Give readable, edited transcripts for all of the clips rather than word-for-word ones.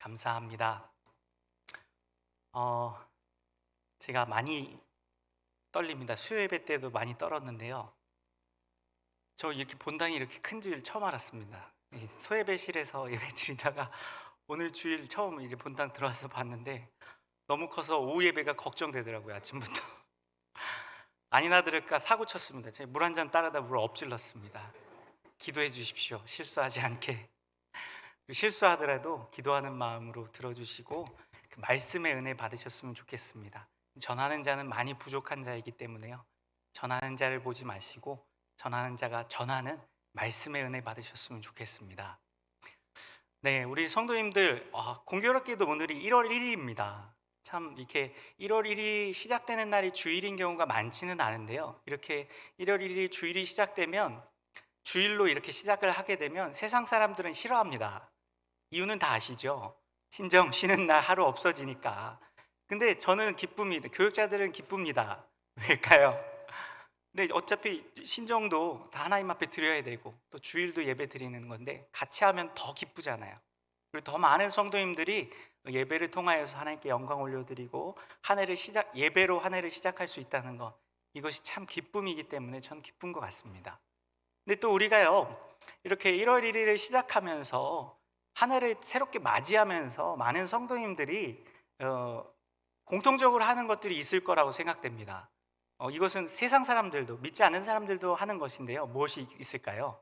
감사합니다. 어, 제가 많이 떨립니다. 수요 예배 때도 많이 떨었는데요. 저 이렇게 본당이 이렇게 큰 줄 처음 알았습니다. 이 소예배실에서 예배 드리다가 오늘 주일 처음 이제 본당 들어와서 봤는데 너무 커서 오후 예배가 걱정되더라고요. 아침부터. 아니나 들을까 사고 쳤습니다. 제가 물 한 잔 따르다 물을 엎질렀습니다. 기도해 주십시오. 실수하지 않게. 실수하더라도 기도하는 마음으로 들어주시고 그 말씀의 은혜 받으셨으면 좋겠습니다. 전하는 자는 많이 부족한 자이기 때문에요. 전하는 자를 보지 마시고 전하는 자가 전하는 말씀의 은혜 받으셨으면 좋겠습니다. 네, 우리 성도님들 공교롭게도 오늘이 1월 1일입니다. 참 이렇게 1월 1일 시작되는 날이 주일인 경우가 많지는 않은데요. 이렇게 1월 1일 주일이 시작되면 주일로 이렇게 시작을 하게 되면 세상 사람들은 싫어합니다. 이유는 다 아시죠? 신정 쉬는 날 하루 없어지니까. 근데 저는 기쁩니다. 교육자들은 기쁩니다. 왜일까요? 근데 어차피 신정도 다 하나님 앞에 드려야 되고 또 주일도 예배 드리는 건데 같이 하면 더 기쁘잖아요. 그리고 더 많은 성도님들이 예배를 통하여서 하나님께 영광 올려드리고 예배로 한 해를 시작할 수 있다는 것, 이것이 참 기쁨이기 때문에 전 기쁜 것 같습니다. 근데 또 우리가요 이렇게 1월 1일을 시작하면서 한 해를 새롭게 맞이하면서 많은 성도님들이 공통적으로 하는 것들이 있을 거라고 생각됩니다. 이것은 세상 사람들도 믿지 않는 사람들도 하는 것인데요. 무엇이 있을까요?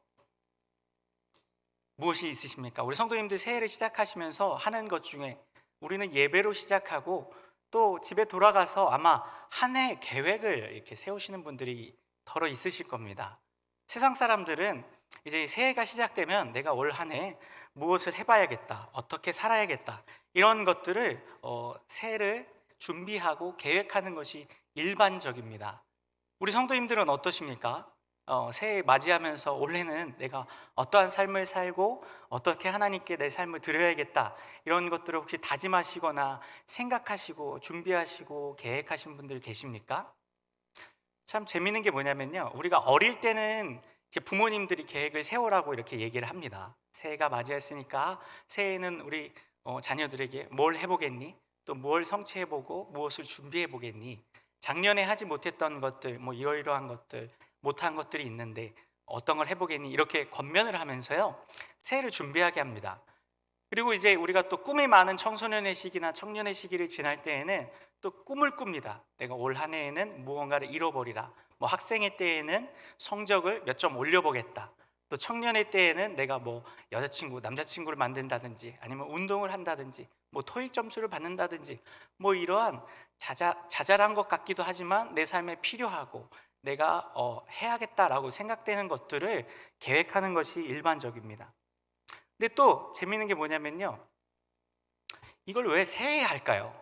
무엇이 있으십니까? 우리 성도님들 새해를 시작하시면서 하는 것 중에 우리는 예배로 시작하고 또 집에 돌아가서 아마 한 해 계획을 이렇게 세우시는 분들이 더러 있으실 겁니다. 세상 사람들은 이제 새해가 시작되면 내가 올 한 해 무엇을 해봐야겠다, 어떻게 살아야겠다, 이런 것들을 새해를 준비하고 계획하는 것이 일반적입니다. 우리 성도님들은 어떠십니까? 새해 맞이하면서 올해는 내가 어떠한 삶을 살고 어떻게 하나님께 내 삶을 드려야겠다, 이런 것들을 혹시 다짐하시거나 생각하시고 준비하시고 계획하신 분들 계십니까? 참 재밌는 게 뭐냐면요, 우리가 어릴 때는 이제 부모님들이 계획을 세우라고 이렇게 얘기를 합니다. 새해가 맞이했으니까 새해에는 우리 자녀들에게 뭘 해보겠니? 또 뭘 성취해보고 무엇을 준비해보겠니? 작년에 하지 못했던 것들, 뭐 이러이러한 것들, 못한 것들이 있는데 어떤 걸 해보겠니? 이렇게 권면을 하면서요 새해를 준비하게 합니다. 그리고 이제 우리가 또 꿈이 많은 청소년의 시기나 청년의 시기를 지날 때에는 또 꿈을 꿉니다. 내가 올 한 해에는 무언가를 이뤄버리라. 뭐 학생의 때에는 성적을 몇 점 올려보겠다. 또 청년의 때에는 내가 뭐 여자친구, 남자친구를 만든다든지 아니면 운동을 한다든지 뭐 토익 점수를 받는다든지 뭐 이러한 자잘한 것 같기도 하지만 내 삶에 필요하고 내가 해야겠다라고 생각되는 것들을 계획하는 것이 일반적입니다. 근데 또 재미있는 게 뭐냐면요, 이걸 왜 새해 할까요?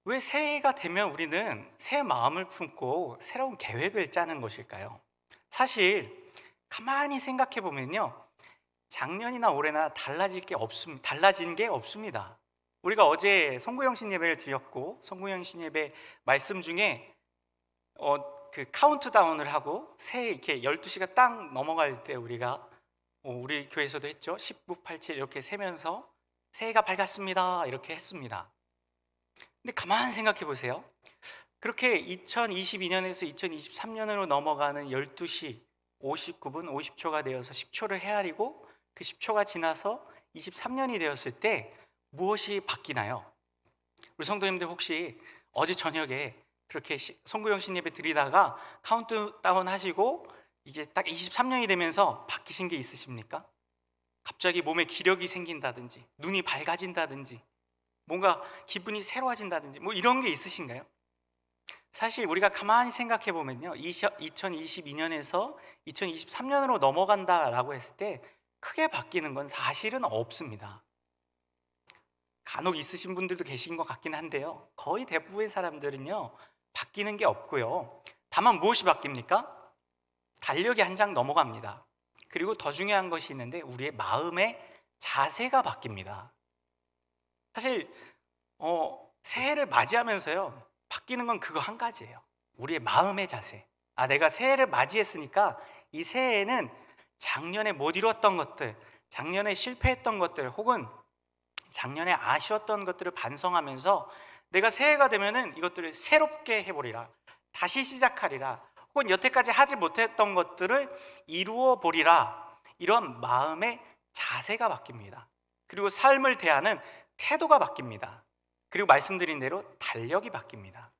왜 새해가 되면 우리는 새 마음을 품고 새로운 계획을 짜는 것일까요? 사실 가만히 생각해 보면요, 작년이나 올해나 달라진 게 없습니다. 우리가 어제 송구영신 예배를 드렸고 송구영신 예배 말씀 중에 그 카운트다운을 하고 새해 이렇게 12시가 딱 넘어갈 때 우리가 우리 교회에서도 했죠. 19, 87 이렇게 세면서 새해가 밝았습니다 이렇게 했습니다. 근데 가만 생각해 보세요. 그렇게 2022년에서 2023년으로 넘어가는 12시 59분 50초가 되어서 10초를 헤아리고 그 10초가 지나서 23년이 되었을 때 무엇이 바뀌나요? 우리 성도님들 혹시 어제 저녁에 그렇게 송구영신 예배 드리다가 카운트다운 하시고 이제 딱 23년이 되면서 바뀌신 게 있으십니까? 갑자기 몸에 기력이 생긴다든지 눈이 밝아진다든지 뭔가 기분이 새로워진다든지 뭐 이런 게 있으신가요? 사실 우리가 가만히 생각해 보면요, 2022년에서 2023년으로 넘어간다라고 했을 때 크게 바뀌는 건 사실은 없습니다. 간혹 있으신 분들도 계신 것 같긴 한데요, 거의 대부분의 사람들은요 바뀌는 게 없고요. 다만 무엇이 바뀝니까? 달력이 한 장 넘어갑니다. 그리고 더 중요한 것이 있는데 우리의 마음의 자세가 바뀝니다. 사실 새해를 맞이하면서요 바뀌는 건 그거 한 가지예요. 우리의 마음의 자세. 내가 새해를 맞이했으니까 이 새해에는 작년에 못 이뤘던 것들, 작년에 실패했던 것들, 혹은 작년에 아쉬웠던 것들을 반성하면서 내가 새해가 되면은 이것들을 새롭게 해보리라, 다시 시작하리라, 혹은 여태까지 하지 못했던 것들을 이루어 보리라, 이런 마음의 자세가 바뀝니다. 그리고 삶을 대하는 태도가 바뀝니다. 그리고 말씀드린 대로 달력이 바뀝니다.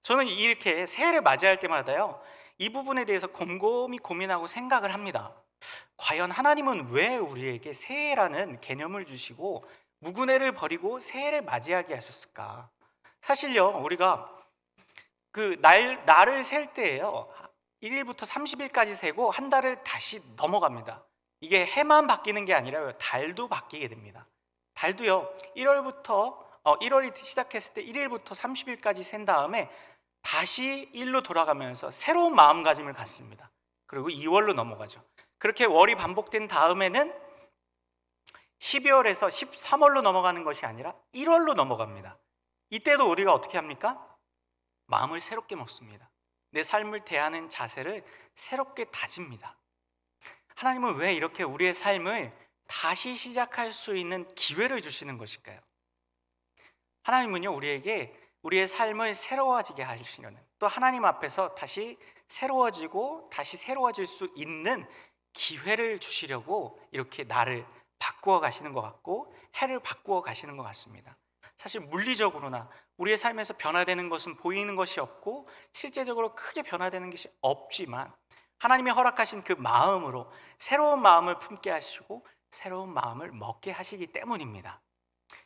저는 이렇게 새해를 맞이할 때마다요, 이 부분에 대해서 곰곰이 고민하고 생각을 합니다. 과연 하나님은 왜 우리에게 새해라는 개념을 주시고 무구내를 버리고 새해를 맞이하게 하셨을까? 사실요, 우리가 날을 셀 때예요, 1일부터 30일까지 세고 한 달을 다시 넘어갑니다. 이게 해만 바뀌는 게 아니라요, 달도 바뀌게 됩니다. 달도요, 1월이 시작했을 때 1일부터 30일까지 센 다음에 다시 1로 돌아가면서 새로운 마음가짐을 갖습니다. 그리고 2월로 넘어가죠. 그렇게 월이 반복된 다음에는 12월에서 13월로 넘어가는 것이 아니라 1월로 넘어갑니다. 이때도 우리가 어떻게 합니까? 마음을 새롭게 먹습니다. 내 삶을 대하는 자세를 새롭게 다집니다. 하나님은 왜 이렇게 우리의 삶을 다시 시작할 수 있는 기회를 주시는 것일까요? 하나님은요, 우리에게 우리의 삶을 새로워지게 하시려는, 또 하나님 앞에서 다시 새로워지고 다시 새로워질 수 있는 기회를 주시려고 이렇게 나를 바꾸어 가시는 것 같고 해를 바꾸어 가시는 것 같습니다. 사실 물리적으로나 우리의 삶에서 변화되는 것은 보이는 것이 없고 실제적으로 크게 변화되는 것이 없지만, 하나님이 허락하신 그 마음으로 새로운 마음을 품게 하시고 새로운 마음을 먹게 하시기 때문입니다.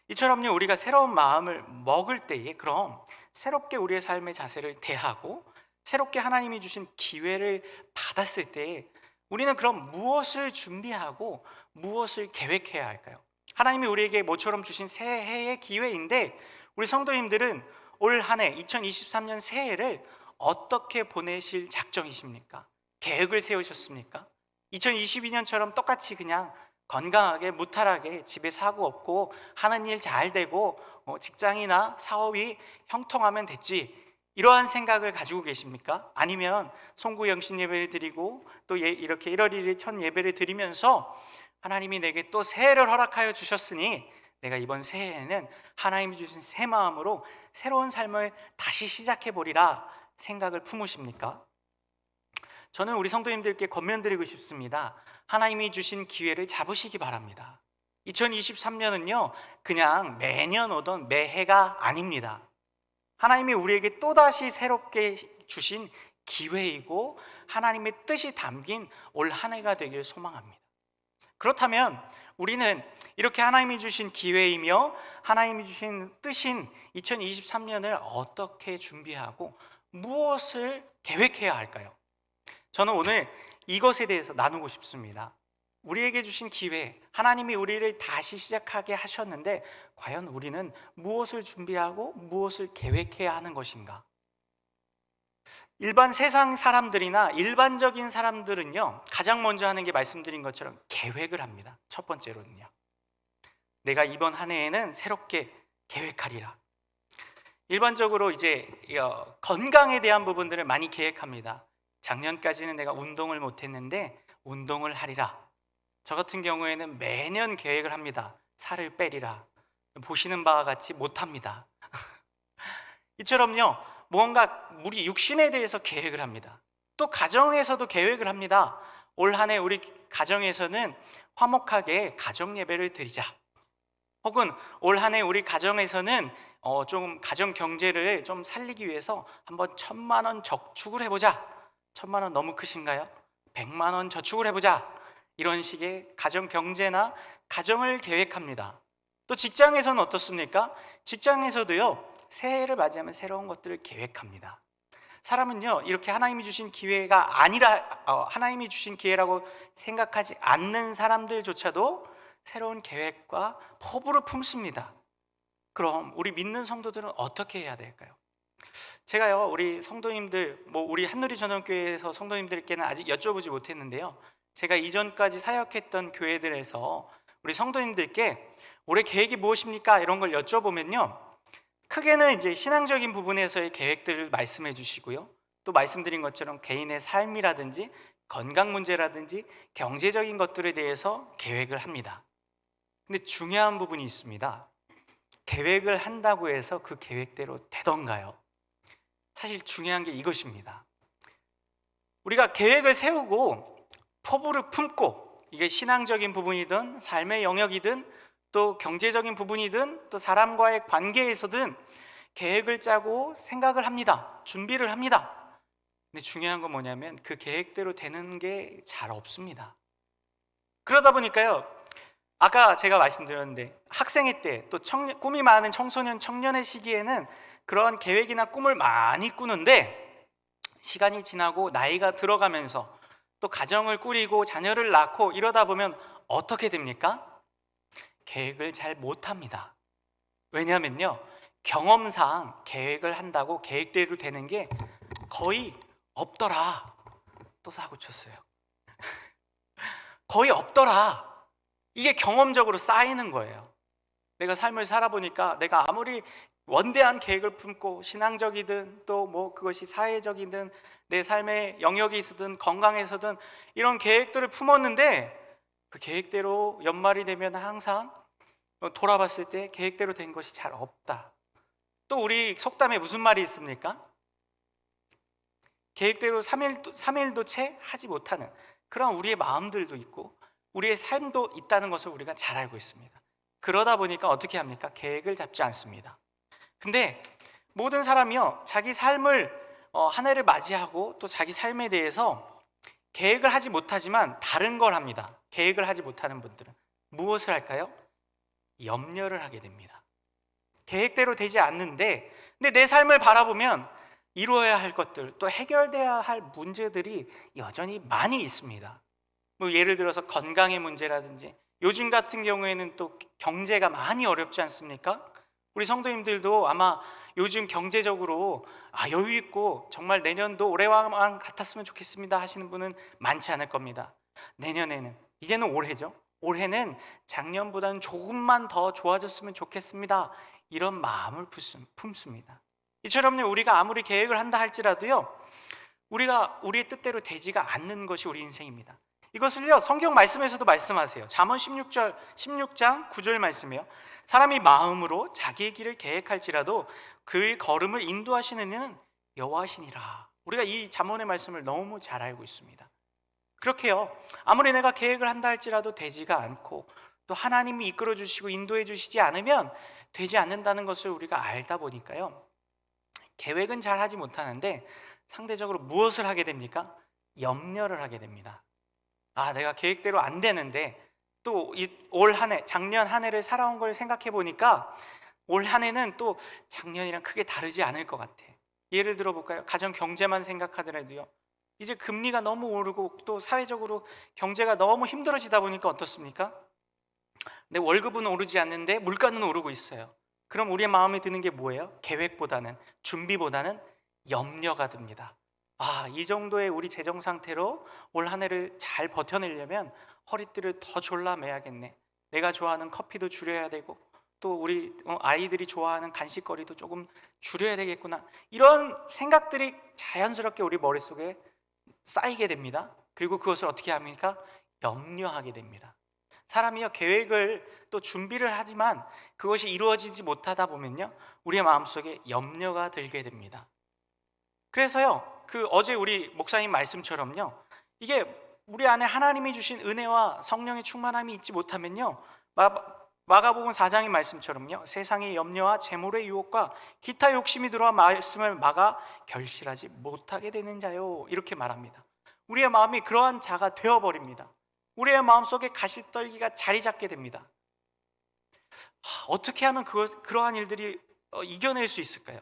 이처럼요, 우리가 새로운 마음을 먹을 때에 그럼 새롭게 우리의 삶의 자세를 대하고 새롭게 하나님이 주신 기회를 받았을 때에 우리는 그럼 무엇을 준비하고 무엇을 계획해야 할까요? 하나님이 우리에게 모처럼 주신 새해의 기회인데, 우리 성도님들은 올 한 해 2023년 새해를 어떻게 보내실 작정이십니까? 계획을 세우셨습니까? 2022년처럼 똑같이 그냥 건강하게 무탈하게 집에 사고 없고 하는 일 잘 되고 직장이나 사업이 형통하면 됐지, 이러한 생각을 가지고 계십니까? 아니면 송구영신 예배를 드리고 또 이렇게 1월 1일 첫 예배를 드리면서 하나님이 내게 또 새해를 허락하여 주셨으니 내가 이번 새해에는 하나님이 주신 새 마음으로 새로운 삶을 다시 시작해 보리라 생각을 품으십니까? 저는 우리 성도님들께 권면드리고 싶습니다. 하나님이 주신 기회를 잡으시기 바랍니다. 2023년은요, 그냥 매년 오던 매해가 아닙니다. 하나님이 우리에게 또다시 새롭게 주신 기회이고 하나님의 뜻이 담긴 올 한 해가 되길 소망합니다. 그렇다면 우리는 이렇게 하나님이 주신 기회이며 하나님이 주신 뜻인 2023년을 어떻게 준비하고 무엇을 계획해야 할까요? 저는 오늘 이것에 대해서 나누고 싶습니다. 우리에게 주신 기회, 하나님이 우리를 다시 시작하게 하셨는데 과연 우리는 무엇을 준비하고 무엇을 계획해야 하는 것인가? 일반 세상 사람들이나 일반적인 사람들은요, 가장 먼저 하는 게 말씀드린 것처럼 계획을 합니다. 첫 번째로는요, 내가 이번 한 해에는 새롭게 계획하리라. 일반적으로 이제 건강에 대한 부분들을 많이 계획합니다. 작년까지는 내가 운동을 못했는데 운동을 하리라. 저 같은 경우에는 매년 계획을 합니다. 살을 빼리라. 보시는 바와 같이 못합니다. 이처럼요, 무언가 우리 육신에 대해서 계획을 합니다. 또 가정에서도 계획을 합니다. 올 한 해 우리 가정에서는 화목하게 가정 예배를 드리자. 혹은 올 한 해 우리 가정에서는 좀 가정 경제를 좀 살리기 위해서 한번 1,000만 원 저축을 해보자. 1,000만 원 너무 크신가요? 100만 원 저축을 해보자. 이런 식의 가정 경제나 가정을 계획합니다. 또 직장에서는 어떻습니까? 직장에서도요, 새해를 맞이하면 새로운 것들을 계획합니다. 사람은요, 이렇게 하나님이 주신 기회가 아니라 하나님이 주신 기회라고 생각하지 않는 사람들조차도 새로운 계획과 포부를 품습니다. 그럼 우리 믿는 성도들은 어떻게 해야 될까요? 제가요, 우리 성도님들, 우리 한누리 전원교회에서 성도님들께는 아직 여쭤보지 못했는데요, 제가 이전까지 사역했던 교회들에서 우리 성도님들께 올해 계획이 무엇입니까? 이런 걸 여쭤보면요, 크게는 이제 신앙적인 부분에서의 계획들을 말씀해 주시고요, 또 말씀드린 것처럼 개인의 삶이라든지 건강 문제라든지 경제적인 것들에 대해서 계획을 합니다. 근데 중요한 부분이 있습니다. 계획을 한다고 해서 그 계획대로 되던가요? 사실 중요한 게 이것입니다. 우리가 계획을 세우고 포부를 품고, 이게 신앙적인 부분이든 삶의 영역이든 또 경제적인 부분이든 또 사람과의 관계에서든 계획을 짜고 생각을 합니다. 준비를 합니다. 근데 중요한 건 뭐냐면 그 계획대로 되는 게 잘 없습니다. 그러다 보니까요, 아까 제가 말씀드렸는데 학생의 때 또 꿈이 많은 청소년 청년의 시기에는 그런 계획이나 꿈을 많이 꾸는데, 시간이 지나고 나이가 들어가면서 또 가정을 꾸리고 자녀를 낳고 이러다 보면 어떻게 됩니까? 계획을 잘 못합니다. 왜냐하면요, 경험상 계획을 한다고 계획대로 되는 게 거의 없더라. 또 사고 쳤어요. 거의 없더라. 이게 경험적으로 쌓이는 거예요. 내가 삶을 살아보니까 내가 아무리 원대한 계획을 품고 신앙적이든 또 뭐 그것이 사회적이든 내 삶의 영역에 있어든 건강에서든 이런 계획들을 품었는데 그 계획대로 연말이 되면 항상 돌아봤을 때 계획대로 된 것이 잘 없다. 또 우리 속담에 무슨 말이 있습니까? 계획대로 3일도 채 하지 못하는 그런 우리의 마음들도 있고 우리의 삶도 있다는 것을 우리가 잘 알고 있습니다. 그러다 보니까 어떻게 합니까? 계획을 잡지 않습니다. 근데 모든 사람이요, 자기 삶을 한 해를 맞이하고 또 자기 삶에 대해서 계획을 하지 못하지만 다른 걸 합니다. 계획을 하지 못하는 분들은 무엇을 할까요? 염려를 하게 됩니다. 계획대로 되지 않는데, 근데 내 삶을 바라보면 이루어야 할 것들, 또 해결돼야 할 문제들이 여전히 많이 있습니다. 뭐 예를 들어서 건강의 문제라든지, 요즘 같은 경우에는 또 경제가 많이 어렵지 않습니까? 우리 성도님들도 아마 요즘 경제적으로 여유 있고 정말 내년도 올해와만 같았으면 좋겠습니다 하시는 분은 많지 않을 겁니다. 내년에는, 이제는 올해죠, 올해는 작년보다는 조금만 더 좋아졌으면 좋겠습니다, 이런 마음을 품습니다. 이처럼요, 우리가 아무리 계획을 한다 할지라도요, 우리가 우리의 뜻대로 되지가 않는 것이 우리 인생입니다. 이것을요, 성경 말씀에서도 말씀하세요. 잠언 16장 9절 말씀이에요. 사람이 마음으로 자기의 길을 계획할지라도 그의 걸음을 인도하시는 이는 여호와시니라. 우리가 이 잠언의 말씀을 너무 잘 알고 있습니다. 그렇게요, 아무리 내가 계획을 한다 할지라도 되지가 않고 또 하나님이 이끌어 주시고 인도해 주시지 않으면 되지 않는다는 것을 우리가 알다 보니까요, 계획은 잘 하지 못하는데 상대적으로 무엇을 하게 됩니까? 염려를 하게 됩니다. 내가 계획대로 안 되는데 또 올 한 해, 작년 한 해를 살아온 걸 생각해 보니까 올 한 해는 또 작년이랑 크게 다르지 않을 것 같아. 예를 들어 볼까요? 가정 경제만 생각하더라도요, 이제 금리가 너무 오르고 또 사회적으로 경제가 너무 힘들어지다 보니까 어떻습니까? 내 월급은 오르지 않는데 물가는 오르고 있어요. 그럼 우리의 마음에 드는 게 뭐예요? 계획보다는, 준비보다는 염려가 듭니다. 이 정도의 우리 재정 상태로 올 한 해를 잘 버텨내려면 허리띠를 더 졸라매야겠네. 내가 좋아하는 커피도 줄여야 되고 또 우리 아이들이 좋아하는 간식거리도 조금 줄여야 되겠구나. 이런 생각들이 자연스럽게 우리 머릿속에 쌓이게 됩니다. 그리고 그것을 어떻게 합니까? 염려하게 됩니다. 사람이요, 계획을 또 준비를 하지만 그것이 이루어지지 못하다 보면요, 우리의 마음속에 염려가 들게 됩니다. 그래서요, 어제 우리 목사님 말씀처럼요, 이게 우리 안에 하나님이 주신 은혜와 성령의 충만함이 있지 못하면요, 마가복음 4장의 말씀처럼요, 세상의 염려와 재물의 유혹과 기타 욕심이 들어와 말씀을 막아 결실하지 못하게 되는 자요, 이렇게 말합니다. 우리의 마음이 그러한 자가 되어버립니다. 우리의 마음속에 가시떨기가 자리 잡게 됩니다. 어떻게 하면 그러한 일들이 이겨낼 수 있을까요?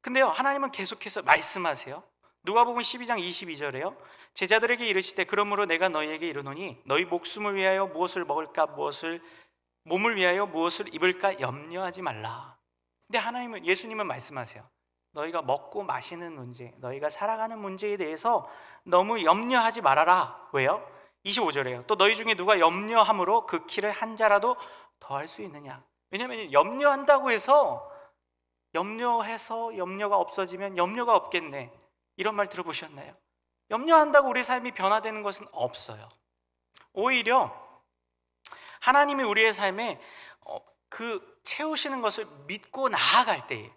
근데요, 하나님은 계속해서 말씀하세요. 누가복음 12장 22절에요. 제자들에게 이르시되 그러므로 내가 너희에게 이르노니 너희 목숨을 위하여 무엇을 먹을까, 몸을 위하여 무엇을 입을까 염려하지 말라. 근데 예수님은 말씀하세요. 너희가 먹고 마시는 문제, 너희가 살아가는 문제에 대해서 너무 염려하지 말아라. 왜요? 25절에요. 또 너희 중에 누가 염려함으로 그 키를 한 자라도 더할 수 있느냐. 왜냐하면 염려한다고 해서 염려가 없어지면 염려가 없겠네, 이런 말 들어보셨나요? 염려한다고 우리 삶이 변화되는 것은 없어요. 오히려 하나님이 우리의 삶에 그 채우시는 것을 믿고 나아갈 때에,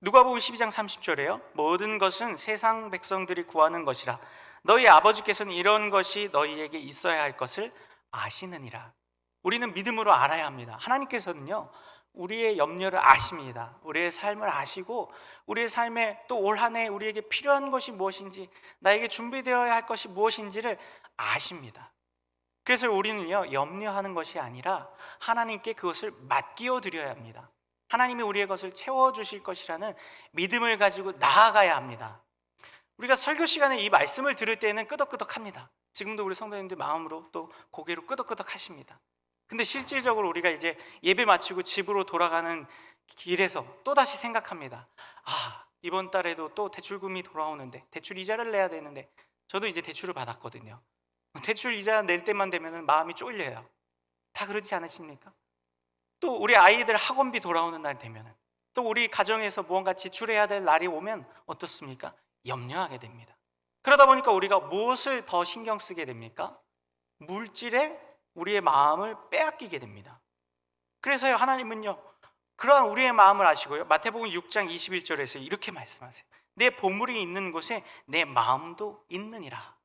누가복음 12장 30절에요. 모든 것은 세상 백성들이 구하는 것이라 너희 아버지께서는 이런 것이 너희에게 있어야 할 것을 아시느니라. 우리는 믿음으로 알아야 합니다. 하나님께서는요, 우리의 염려를 아십니다. 우리의 삶을 아시고 우리의 삶에 또 올 한 해 우리에게 필요한 것이 무엇인지, 나에게 준비되어야 할 것이 무엇인지를 아십니다. 그래서 우리는요, 염려하는 것이 아니라 하나님께 그것을 맡기어 드려야 합니다. 하나님이 우리의 것을 채워주실 것이라는 믿음을 가지고 나아가야 합니다. 우리가 설교 시간에 이 말씀을 들을 때는 끄덕끄덕합니다. 지금도 우리 성도님들 마음으로 또 고개로 끄덕끄덕 하십니다. 근데 실질적으로 우리가 이제 예배 마치고 집으로 돌아가는 길에서 또다시 생각합니다. 이번 달에도 또 대출금이 돌아오는데, 대출 이자를 내야 되는데, 저도 이제 대출을 받았거든요. 대출 이자 낼 때만 되면 마음이 쫄려요. 다 그렇지 않으십니까? 또 우리 아이들 학원비 돌아오는 날 되면, 또 우리 가정에서 무언가 지출해야 될 날이 오면 어떻습니까? 염려하게 됩니다. 그러다 보니까 우리가 무엇을 더 신경 쓰게 됩니까? 물질에 우리의 마음을 빼앗기게 됩니다. 그래서요, 하나님은요, 그러한 우리의 마음을 아시고요, 마태복음 6장 21절에서 이렇게 말씀하세요. 내 보물이 있는 곳에 내 마음도 있느니라.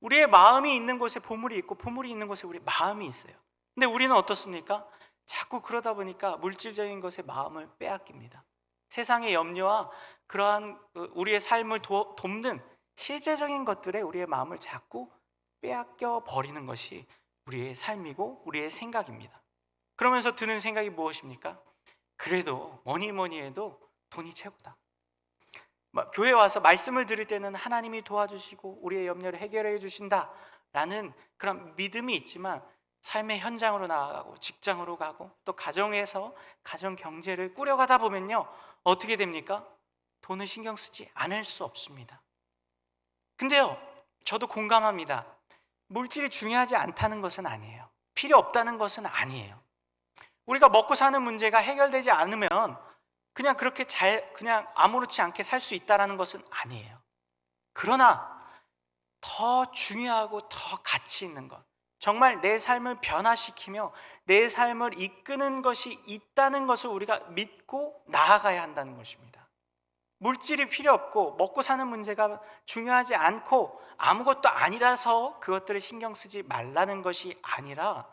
우리의 마음이 있는 곳에 보물이 있고, 보물이 있는 곳에 우리 마음이 있어요. 근데 우리는 어떻습니까? 자꾸 그러다 보니까 물질적인 것에 마음을 빼앗깁니다. 세상의 염려와 그러한 우리의 삶을 돕는 실제적인 것들에 우리의 마음을 자꾸 빼앗겨 버리는 것이 우리의 삶이고 우리의 생각입니다. 그러면서 드는 생각이 무엇입니까? 그래도 뭐니 해도 돈이 최고다. 교회 와서 말씀을 들을 때는 하나님이 도와주시고 우리의 염려를 해결해 주신다라는 그런 믿음이 있지만, 삶의 현장으로 나아가고 직장으로 가고 또 가정에서 가정 경제를 꾸려가다 보면요, 어떻게 됩니까? 돈을 신경 쓰지 않을 수 없습니다. 근데요, 저도 공감합니다. 물질이 중요하지 않다는 것은 아니에요. 필요 없다는 것은 아니에요. 우리가 먹고 사는 문제가 해결되지 않으면 그냥 그렇게 그냥 아무렇지 않게 살 수 있다는 것은 아니에요. 그러나 더 중요하고 더 가치 있는 것, 정말 내 삶을 변화시키며 내 삶을 이끄는 것이 있다는 것을 우리가 믿고 나아가야 한다는 것입니다. 물질이 필요 없고 먹고 사는 문제가 중요하지 않고 아무것도 아니라서 그것들을 신경 쓰지 말라는 것이 아니라,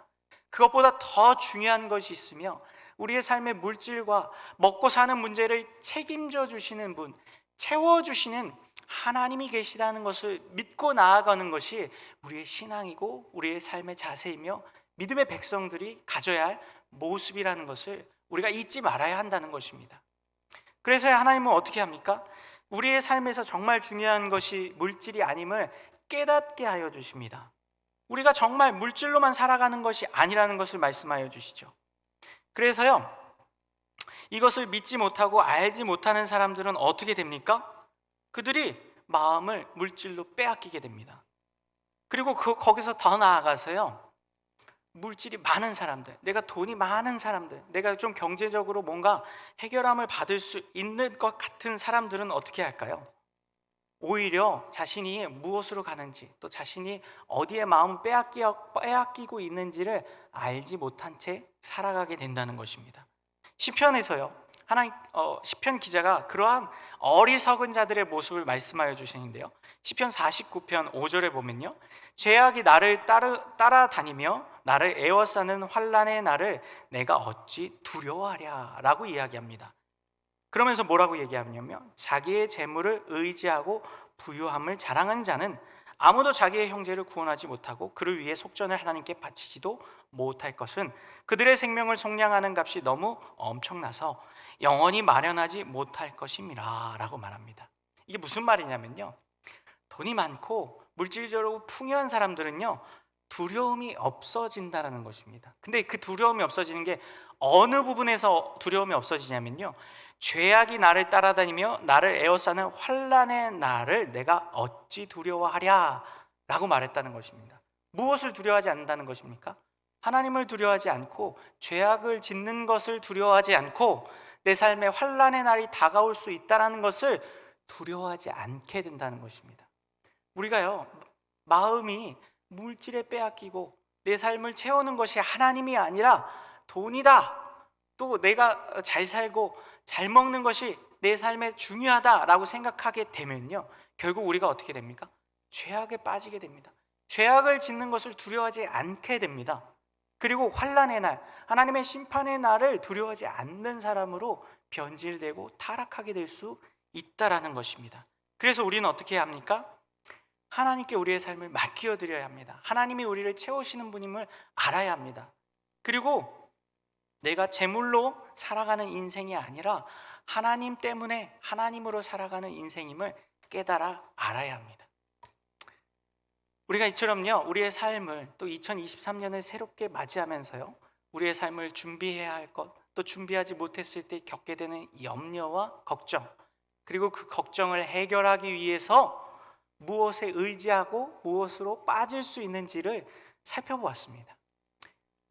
그것보다 더 중요한 것이 있으며 우리의 삶의 물질과 먹고 사는 문제를 책임져 주시는 분, 채워주시는 하나님이 계시다는 것을 믿고 나아가는 것이 우리의 신앙이고 우리의 삶의 자세이며 믿음의 백성들이 가져야 할 모습이라는 것을 우리가 잊지 말아야 한다는 것입니다. 그래서 하나님은 어떻게 합니까? 우리의 삶에서 정말 중요한 것이 물질이 아님을 깨닫게 하여 주십니다. 우리가 정말 물질로만 살아가는 것이 아니라는 것을 말씀하여 주시죠. 그래서요, 이것을 믿지 못하고 알지 못하는 사람들은 어떻게 됩니까? 그들이 마음을 물질로 빼앗기게 됩니다. 그리고 거기서 더 나아가서요, 물질이 많은 사람들, 내가 돈이 많은 사람들, 내가 좀 경제적으로 뭔가 해결함을 받을 수 있는 것 같은 사람들은 어떻게 할까요? 오히려 자신이 무엇으로 가는지, 또 자신이 어디에 마음을 빼앗기고 있는지를 알지 못한 채 살아가게 된다는 것입니다. 시편에서요, 시편 기자가 그러한 어리석은 자들의 모습을 말씀하여 주시는데요, 시편 49편 5절에 보면요, 죄악이 나를 따라다니며 나를 에워싸는 환난의 날을 내가 어찌 두려워하랴 라고 이야기합니다. 그러면서 뭐라고 얘기하냐면, 자기의 재물을 의지하고 부유함을 자랑하는 자는 아무도 자기의 형제를 구원하지 못하고 그를 위해 속전을 하나님께 바치지도 못할 것은 그들의 생명을 속량하는 값이 너무 엄청나서 영원히 마련하지 못할 것임이라 라고 말합니다. 이게 무슨 말이냐면요, 돈이 많고 물질적으로 풍요한 사람들은요, 두려움이 없어진다는 것입니다. 근데 그 두려움이 없어지는 게 어느 부분에서 두려움이 없어지냐면요, 죄악이 나를 따라다니며 나를 에워싸는 환난의 날을 내가 어찌 두려워하랴 라고 말했다는 것입니다. 무엇을 두려워하지 않는다는 것입니까? 하나님을 두려워하지 않고 죄악을 짓는 것을 두려워하지 않고 내 삶에 환난의 날이 다가올 수 있다는 것을 두려워하지 않게 된다는 것입니다. 우리가요, 마음이 물질에 빼앗기고 내 삶을 채우는 것이 하나님이 아니라 돈이다, 또 내가 잘 살고 잘 먹는 것이 내 삶에 중요하다라고 생각하게 되면요, 결국 우리가 어떻게 됩니까? 죄악에 빠지게 됩니다. 죄악을 짓는 것을 두려워하지 않게 됩니다. 그리고 환난의 날, 하나님의 심판의 날을 두려워하지 않는 사람으로 변질되고 타락하게 될 수 있다라는 것입니다. 그래서 우리는 어떻게 해야 합니까? 하나님께 우리의 삶을 맡겨 드려야 합니다. 하나님이 우리를 채우시는 분임을 알아야 합니다. 그리고 내가 재물로 살아가는 인생이 아니라 하나님 때문에 하나님으로 살아가는 인생임을 깨달아 알아야 합니다. 우리가 이처럼요, 우리의 삶을 또 2023년을 새롭게 맞이하면서요, 우리의 삶을 준비해야 할 것, 또 준비하지 못했을 때 겪게 되는 염려와 걱정, 그리고 그 걱정을 해결하기 위해서 무엇에 의지하고 무엇으로 빠질 수 있는지를 살펴보았습니다.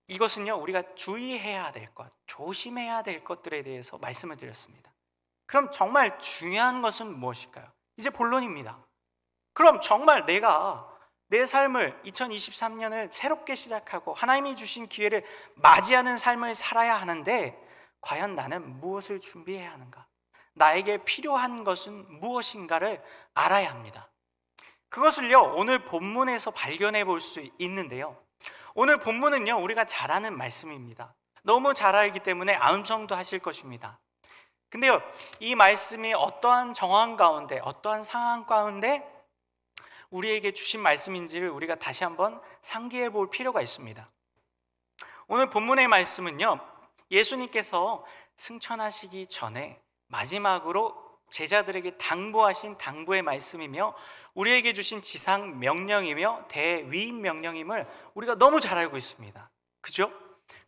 이것은요, 우리가 주의해야 될 것, 조심해야 될 것들에 대해서 말씀을 드렸습니다. 그럼 정말 중요한 것은 무엇일까요? 이제 본론입니다. 그럼 정말 내가 내 삶을 2023년을 새롭게 시작하고 하나님이 주신 기회를 맞이하는 삶을 살아야 하는데, 과연 나는 무엇을 준비해야 하는가? 나에게 필요한 것은 무엇인가를 알아야 합니다. 그것을요, 오늘 본문에서 발견해 볼 수 있는데요, 오늘 본문은요, 우리가 잘 아는 말씀입니다. 너무 잘 알기 때문에 암송도 하실 것입니다. 근데요, 이 말씀이 어떠한 정황 가운데, 어떠한 상황 가운데 우리에게 주신 말씀인지를 우리가 다시 한번 상기해 볼 필요가 있습니다. 오늘 본문의 말씀은요, 예수님께서 승천하시기 전에 마지막으로 제자들에게 당부하신 당부의 말씀이며 우리에게 주신 지상 명령이며 대위임 명령임을 우리가 너무 잘 알고 있습니다. 그죠?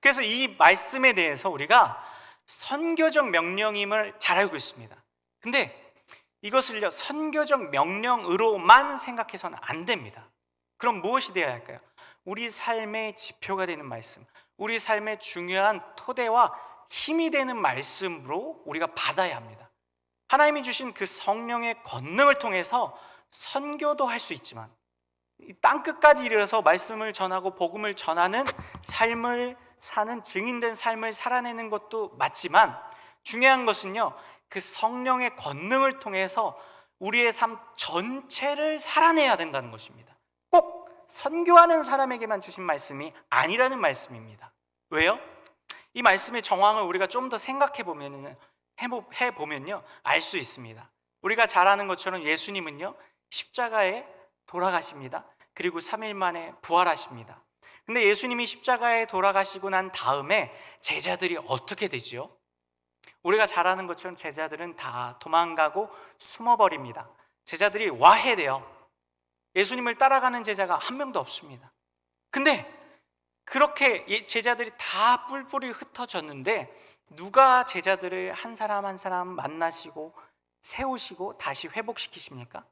그래서 이 말씀에 대해서 우리가 선교적 명령임을 잘 알고 있습니다. 근데 이것을요, 선교적 명령으로만 생각해서는 안 됩니다. 그럼 무엇이 되어야 할까요? 우리 삶의 지표가 되는 말씀, 우리 삶의 중요한 토대와 힘이 되는 말씀으로 우리가 받아야 합니다. 하나님이 주신 그 성령의 권능을 통해서 선교도 할 수 있지만 땅끝까지 이르러서 말씀을 전하고 복음을 전하는 삶을 사는, 증인된 삶을 살아내는 것도 맞지만, 중요한 것은요, 그 성령의 권능을 통해서 우리의 삶 전체를 살아내야 된다는 것입니다. 꼭 선교하는 사람에게만 주신 말씀이 아니라는 말씀입니다. 왜요? 이 말씀의 정황을 우리가 좀 더 생각해 보면요, 알 수 있습니다. 우리가 잘 아는 것처럼 예수님은요, 십자가에 돌아가십니다. 그리고 3일 만에 부활하십니다. 근데 예수님이 십자가에 돌아가시고 난 다음에 제자들이 어떻게 되지요? 우리가 잘 아는 것처럼 제자들은 다 도망가고 숨어버립니다. 제자들이 와해돼요. 예수님을 따라가는 제자가 한 명도 없습니다. 근데 그렇게 제자들이 다 뿔뿔이 흩어졌는데 누가 제자들을 한 사람 한 사람 만나시고 세우시고 다시 회복시키십니까?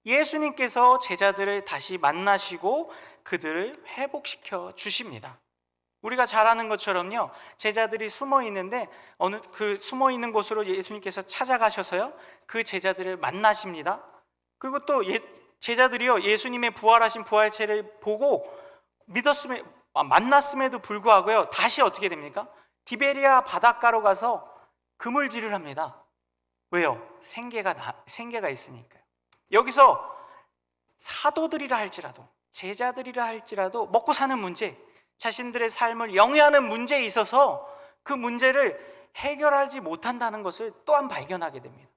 예수님께서 제자들을 다시 만나시고 그들을 회복시켜 주십니다. 우리가 잘 아는 것처럼요, 제자들이 숨어 있는데 어느 그 숨어 있는 곳으로 예수님께서 찾아가셔서요, 그 제자들을 만나십니다. 그리고 또 제자들이요, 예수님의 부활하신 부활체를 보고 만났음에도 불구하고요, 다시 어떻게 됩니까? 디베리아 바닷가로 가서 그물질을 합니다. 왜요? 생계가 있으니까요. 여기서 사도들이라 할지라도, 제자들이라 할지라도 먹고 사는 문제, 자신들의 삶을 영위하는 문제에 있어서 그 문제를 해결하지 못한다는 것을 또한 발견하게 됩니다.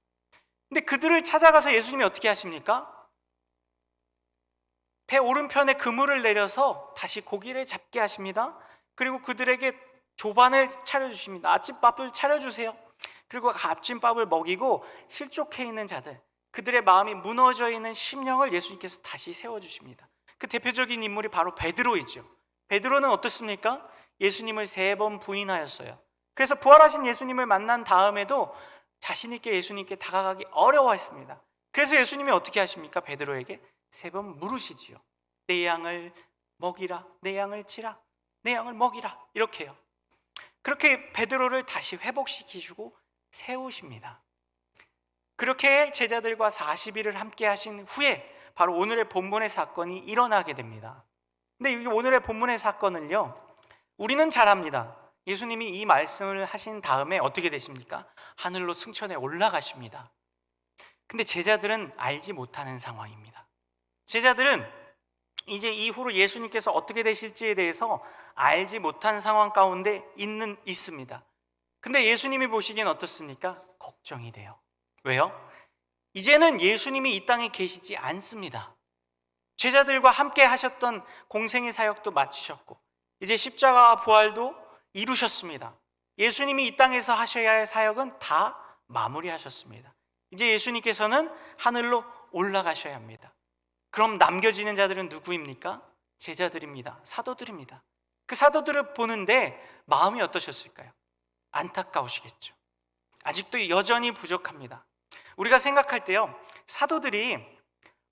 근데 그들을 찾아가서 예수님이 어떻게 하십니까? 배 오른편에 그물을 내려서 다시 고기를 잡게 하십니다. 그리고 그들에게 조반을 차려주십니다. 아침밥을 차려주세요. 그리고 아침밥을 먹이고 실족해 있는 자들, 그들의 마음이 무너져 있는 심령을 예수님께서 다시 세워주십니다. 그 대표적인 인물이 바로 베드로이죠. 베드로는 어떻습니까? 예수님을 3번 부인하였어요. 그래서 부활하신 예수님을 만난 다음에도 자신 있게 예수님께 다가가기 어려워했습니다. 그래서 예수님이 어떻게 하십니까? 베드로에게 3번 물으시지요. 내 양을 먹이라, 내 양을 치라, 내 양을 먹이라, 이렇게요. 그렇게 베드로를 다시 회복시키시고 세우십니다. 그렇게 제자들과 40일을 함께 하신 후에 바로 오늘의 본문의 사건이 일어나게 됩니다. 근데 이 오늘의 본문의 사건을요, 우리는 잘 압니다. 예수님이 이 말씀을 하신 다음에 어떻게 되십니까? 하늘로 승천해 올라가십니다. 근데 제자들은 알지 못하는 상황입니다. 제자들은 이제 이후로 예수님께서 어떻게 되실지에 대해서 알지 못한 상황 가운데 있습니다. 근데 예수님이 보시기엔 어떻습니까? 걱정이 돼요. 왜요? 이제는 예수님이 이 땅에 계시지 않습니다. 제자들과 함께 하셨던 공생의 사역도 마치셨고 이제 십자가와 부활도 이루셨습니다. 예수님이 이 땅에서 하셔야 할 사역은 다 마무리하셨습니다. 이제 예수님께서는 하늘로 올라가셔야 합니다. 그럼 남겨지는 자들은 누구입니까? 제자들입니다. 사도들입니다. 그 사도들을 보는데 마음이 어떠셨을까요? 안타까우시겠죠. 아직도 여전히 부족합니다. 우리가 생각할 때요, 사도들이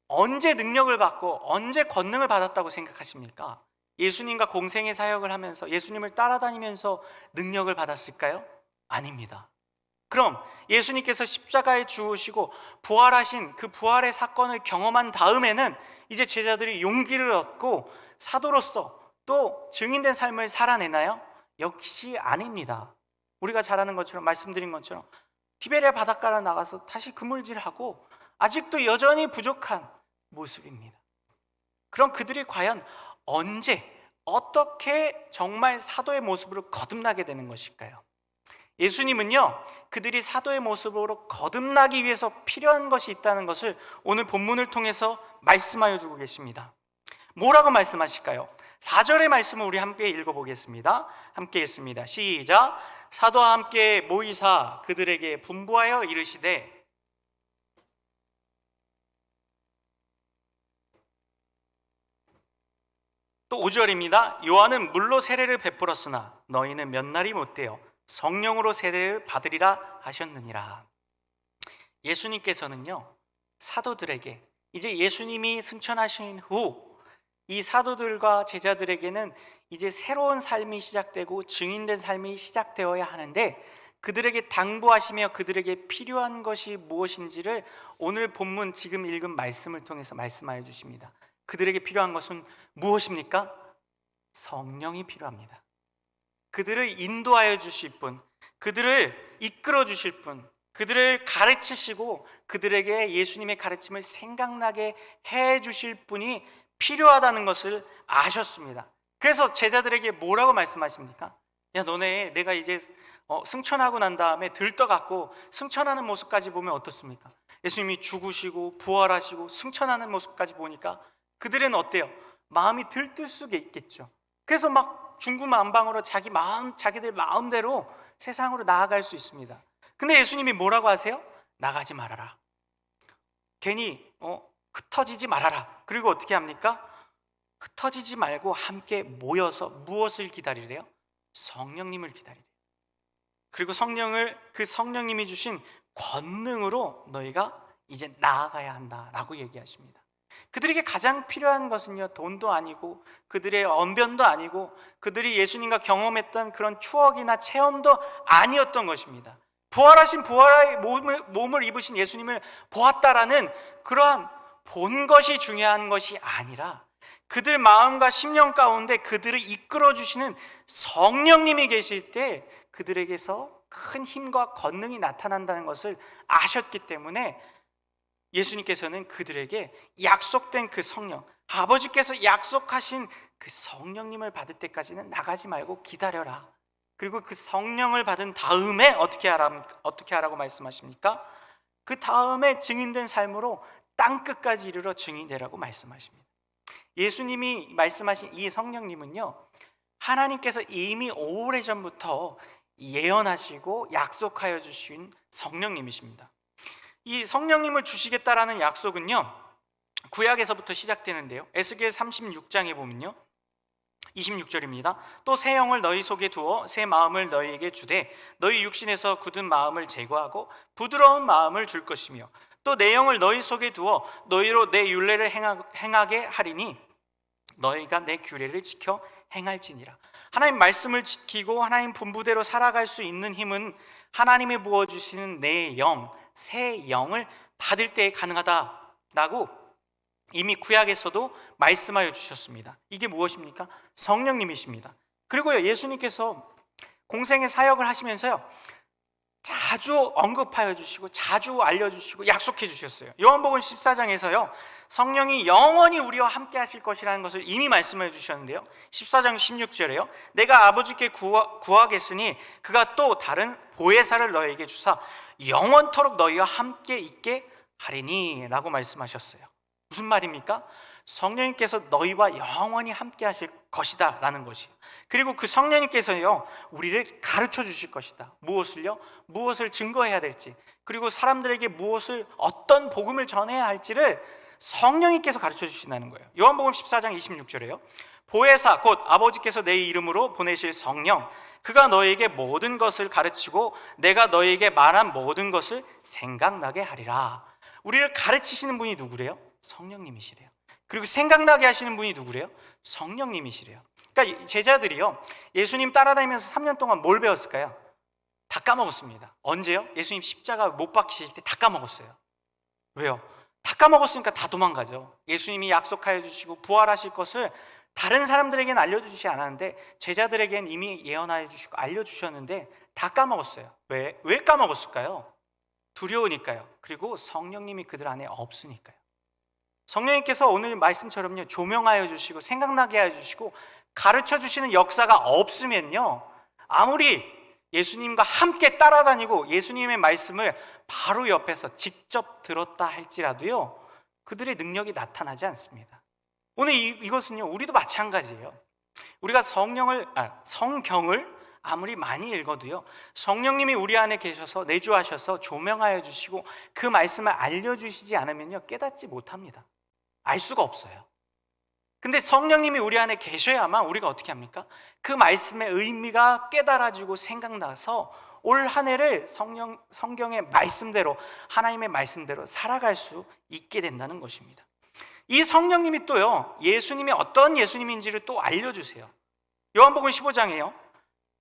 언제 능력을 받고 언제 권능을 받았다고 생각하십니까? 예수님과 공생의 사역을 하면서 예수님을 따라다니면서 능력을 받았을까요? 아닙니다. 그럼 예수님께서 십자가에 죽으시고 부활하신 그 부활의 사건을 경험한 다음에는 이제 제자들이 용기를 얻고 사도로서 또 증인된 삶을 살아내나요? 역시 아닙니다. 우리가 잘 아는 것처럼, 말씀드린 것처럼 티베리아 바닷가로 나가서 다시 그물질하고 아직도 여전히 부족한 모습입니다. 그럼 그들이 과연 언제 어떻게 정말 사도의 모습으로 거듭나게 되는 것일까요? 예수님은요, 그들이 사도의 모습으로 거듭나기 위해서 필요한 것이 있다는 것을 오늘 본문을 통해서 말씀하여 주고 계십니다. 뭐라고 말씀하실까요? 4절의 말씀을 우리 함께 읽어보겠습니다. 함께 읽습니다. 시작. 사도와 함께 모이사 그들에게 분부하여 이르시되, 또 5절입니다. 요한은 물로 세례를 베풀었으나 너희는 몇 날이 못되어 성령으로 세례를 받으리라 하셨느니라. 예수님께서는요, 사도들에게 이제 예수님이 승천하신 후 이 사도들과 제자들에게는 이제 새로운 삶이 시작되고 증인된 삶이 시작되어야 하는데, 그들에게 당부하시며 그들에게 필요한 것이 무엇인지를 오늘 본문 지금 읽은 말씀을 통해서 말씀하여 주십니다. 그들에게 필요한 것은 무엇입니까? 성령이 필요합니다. 그들을 인도하여 주실 분, 그들을 이끌어 주실 분, 그들을 가르치시고 그들에게 예수님의 가르침을 생각나게 해 주실 분이 필요하다는 것을 아셨습니다. 그래서 제자들에게 뭐라고 말씀하십니까? 야, 너네 내가 이제 승천하고 난 다음에 들떠갖고 승천하는 모습까지 보면 어떻습니까? 예수님이 죽으시고 부활하시고 승천하는 모습까지 보니까 그들은 어때요? 마음이 들뜰 수가 있겠죠. 그래서 막 중구난방으로 자기들 마음대로 세상으로 나아갈 수 있습니다. 근데 예수님이 뭐라고 하세요? 나가지 말아라. 괜히 흩어지지 말아라. 그리고 어떻게 합니까? 흩어지지 말고 함께 모여서 무엇을 기다리래요? 성령님을 기다리래요. 그리고 그 성령님이 주신 권능으로 너희가 이제 나아가야 한다라고 얘기하십니다. 그들에게 가장 필요한 것은요, 돈도 아니고 그들의 언변도 아니고 그들이 예수님과 경험했던 그런 추억이나 체험도 아니었던 것입니다. 부활하신 부활의 몸을 입으신 예수님을 보았다라는 그러한 본 것이 중요한 것이 아니라 그들 마음과 심령 가운데 그들을 이끌어 주시는 성령님이 계실 때 그들에게서 큰 힘과 권능이 나타난다는 것을 아셨기 때문에 예수님께서는 그들에게 약속된 그 성령, 아버지께서 약속하신 그 성령님을 받을 때까지는 나가지 말고 기다려라. 그리고 그 성령을 받은 다음에 어떻게 하라고 말씀하십니까? 그 다음에 증인된 삶으로 땅끝까지 이르러 증인되라고 말씀하십니다. 예수님이 말씀하신 이 성령님은요, 하나님께서 이미 오래전부터 예언하시고 약속하여 주신 성령님이십니다. 이 성령님을 주시겠다라는 약속은요, 구약에서부터 시작되는데요, 에스겔 36장에 보면요 26절입니다. 또 새 영을 너희 속에 두어 새 마음을 너희에게 주되 너희 육신에서 굳은 마음을 제거하고 부드러운 마음을 줄 것이며 또 내 영을 너희 속에 두어 너희로 내 율례를 행하게 하리니 너희가 내 규례를 지켜 행할지니라. 하나님 말씀을 지키고 하나님 분부대로 살아갈 수 있는 힘은 하나님이 부어주시는 내 영, 새 영을 받을 때에 가능하다라고 이미 구약에서도 말씀하여 주셨습니다. 이게 무엇입니까? 성령님이십니다. 그리고요, 예수님께서 공생의 사역을 하시면서요, 자주 언급하여 주시고 자주 알려주시고 약속해 주셨어요. 요한복음 14장에서요, 성령이 영원히 우리와 함께 하실 것이라는 것을 이미 말씀해 주셨는데요, 14장 16절에요, 내가 아버지께 구하겠으니 그가 또 다른 보혜사를 너에게 주사 영원토록 너희와 함께 있게 하리니 라고 말씀하셨어요. 무슨 말입니까? 성령님께서 너희와 영원히 함께 하실 것이다 라는 것이에요. 그리고 그 성령님께서요, 우리를 가르쳐 주실 것이다. 무엇을요? 무엇을 증거해야 될지, 그리고 사람들에게 무엇을, 어떤 복음을 전해야 할지를 성령님께서 가르쳐 주신다는 거예요. 요한복음 14장 26절에요, 보혜사 곧 아버지께서 내 이름으로 보내실 성령, 그가 너희에게 모든 것을 가르치고 내가 너희에게 말한 모든 것을 생각나게 하리라. 우리를 가르치시는 분이 누구래요? 성령님이시래요. 그리고 생각나게 하시는 분이 누구래요? 성령님이시래요. 그러니까 제자들이요, 예수님 따라다니면서 3년 동안 뭘 배웠을까요? 다 까먹었습니다. 언제요? 예수님 십자가 못 박히실 때 다 까먹었어요. 왜요? 다 까먹었으니까 다 도망가죠. 예수님이 약속하여 주시고 부활하실 것을 다른 사람들에게는 알려주시지 않았는데 제자들에게는 이미 예언하여 주시고 알려주셨는데 다 까먹었어요. 왜 까먹었을까요? 두려우니까요. 그리고 성령님이 그들 안에 없으니까요. 성령님께서 오늘 말씀처럼요, 조명하여 주시고 생각나게 하여 주시고 가르쳐 주시는 역사가 없으면요, 아무리 예수님과 함께 따라다니고 예수님의 말씀을 바로 옆에서 직접 들었다 할지라도요, 그들의 능력이 나타나지 않습니다. 오늘 이것은요, 우리도 마찬가지예요. 우리가 성경을 아무리 많이 읽어도요, 성령님이 우리 안에 계셔서 내주하셔서 조명하여 주시고 그 말씀을 알려주시지 않으면요, 깨닫지 못합니다. 알 수가 없어요. 근데 성령님이 우리 안에 계셔야만 우리가 어떻게 합니까? 그 말씀의 의미가 깨달아지고 생각나서 올 한 해를 성경의 말씀대로, 하나님의 말씀대로 살아갈 수 있게 된다는 것입니다. 이 성령님이 또요, 예수님이 어떤 예수님인지를 또 알려주세요. 요한복음 15장에요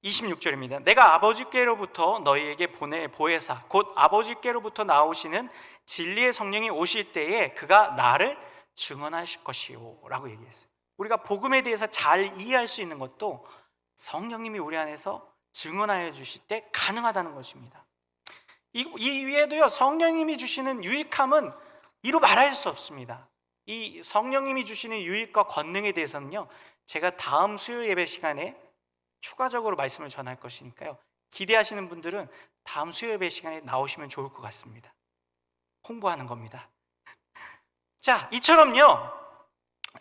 26절입니다. 내가 아버지께로부터 너희에게 보낼 보혜사 곧 아버지께로부터 나오시는 진리의 성령이 오실 때에 그가 나를 증언하실 것이요 라고 얘기했어요. 우리가 복음에 대해서 잘 이해할 수 있는 것도 성령님이 우리 안에서 증언하여 주실 때 가능하다는 것입니다. 이 위에도요, 성령님이 주시는 유익함은 이루 말할 수 없습니다. 이 성령님이 주시는 유익과 권능에 대해서는요, 제가 다음 수요 예배 시간에 추가적으로 말씀을 전할 것이니까요, 기대하시는 분들은 다음 수요 예배 시간에 나오시면 좋을 것 같습니다. 홍보하는 겁니다. 자, 이처럼요,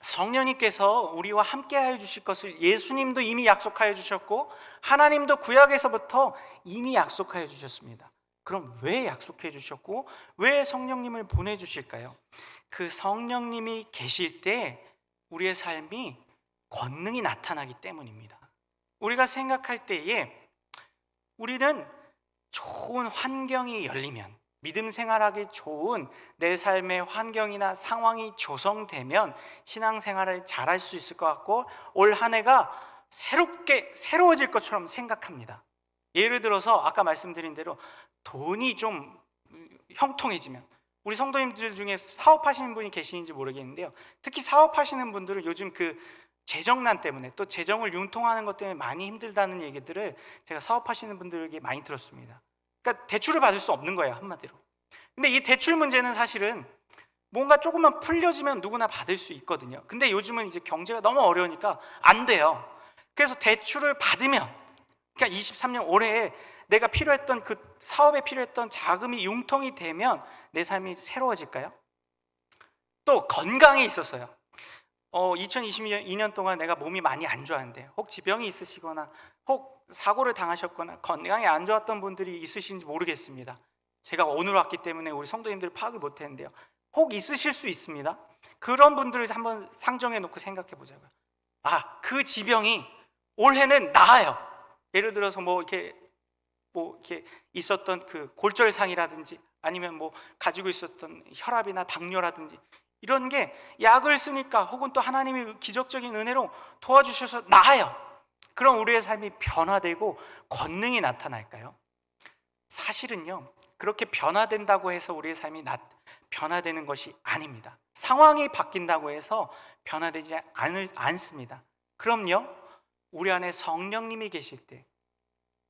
성령님께서 우리와 함께 하여 주실 것을 예수님도 이미 약속하여 주셨고 하나님도 구약에서부터 이미 약속하여 주셨습니다. 그럼 왜 약속해 주셨고 왜 성령님을 보내주실까요? 그 성령님이 계실 때 우리의 삶이 권능이 나타나기 때문입니다. 우리가 생각할 때에 우리는 좋은 환경이 열리면, 믿음 생활하기 좋은 내 삶의 환경이나 상황이 조성되면 신앙생활을 잘할 수 있을 것 같고 올 한 해가 새로워질 것처럼 생각합니다. 예를 들어서 아까 말씀드린 대로 돈이 좀 형통해지면, 우리 성도님들 중에 사업하시는 분이 계시는지 모르겠는데요, 특히 사업하시는 분들은 요즘 그 재정난 때문에, 또 재정을 융통하는 것 때문에 많이 힘들다는 얘기들을 제가 사업하시는 분들에게 많이 들었습니다. 그러니까 대출을 받을 수 없는 거예요, 한마디로. 근데 이 대출 문제는 사실은 뭔가 조금만 풀려지면 누구나 받을 수 있거든요. 근데 요즘은 이제 경제가 너무 어려우니까 안 돼요. 그래서 대출을 받으면, 그러니까 23년 올해에 내가 필요했던 그 사업에 필요했던 자금이 융통이 되면 내 삶이 새로워질까요? 또 건강에 있어서요, 2022년 동안 내가 몸이 많이 안 좋았는데, 혹 지병이 있으시거나 혹 사고를 당하셨거나 건강이 안 좋았던 분들이 있으신지 모르겠습니다. 제가 오늘 왔기 때문에 우리 성도님들 파악을 못했는데요, 혹 있으실 수 있습니다. 그런 분들을 한번 상정해 놓고 생각해 보자고요. 그 지병이 올해는 나아요. 예를 들어서 이렇게 있었던 그 골절상이라든지 아니면 가지고 있었던 혈압이나 당뇨라든지 이런 게 약을 쓰니까 혹은 또 하나님의 기적적인 은혜로 도와주셔서 나아요. 그럼 우리의 삶이 변화되고 권능이 나타날까요? 사실은요, 그렇게 변화된다고 해서 우리의 삶이 변화되는 것이 아닙니다. 상황이 바뀐다고 해서 변화되지 않습니다. 그럼요, 우리 안에 성령님이 계실 때,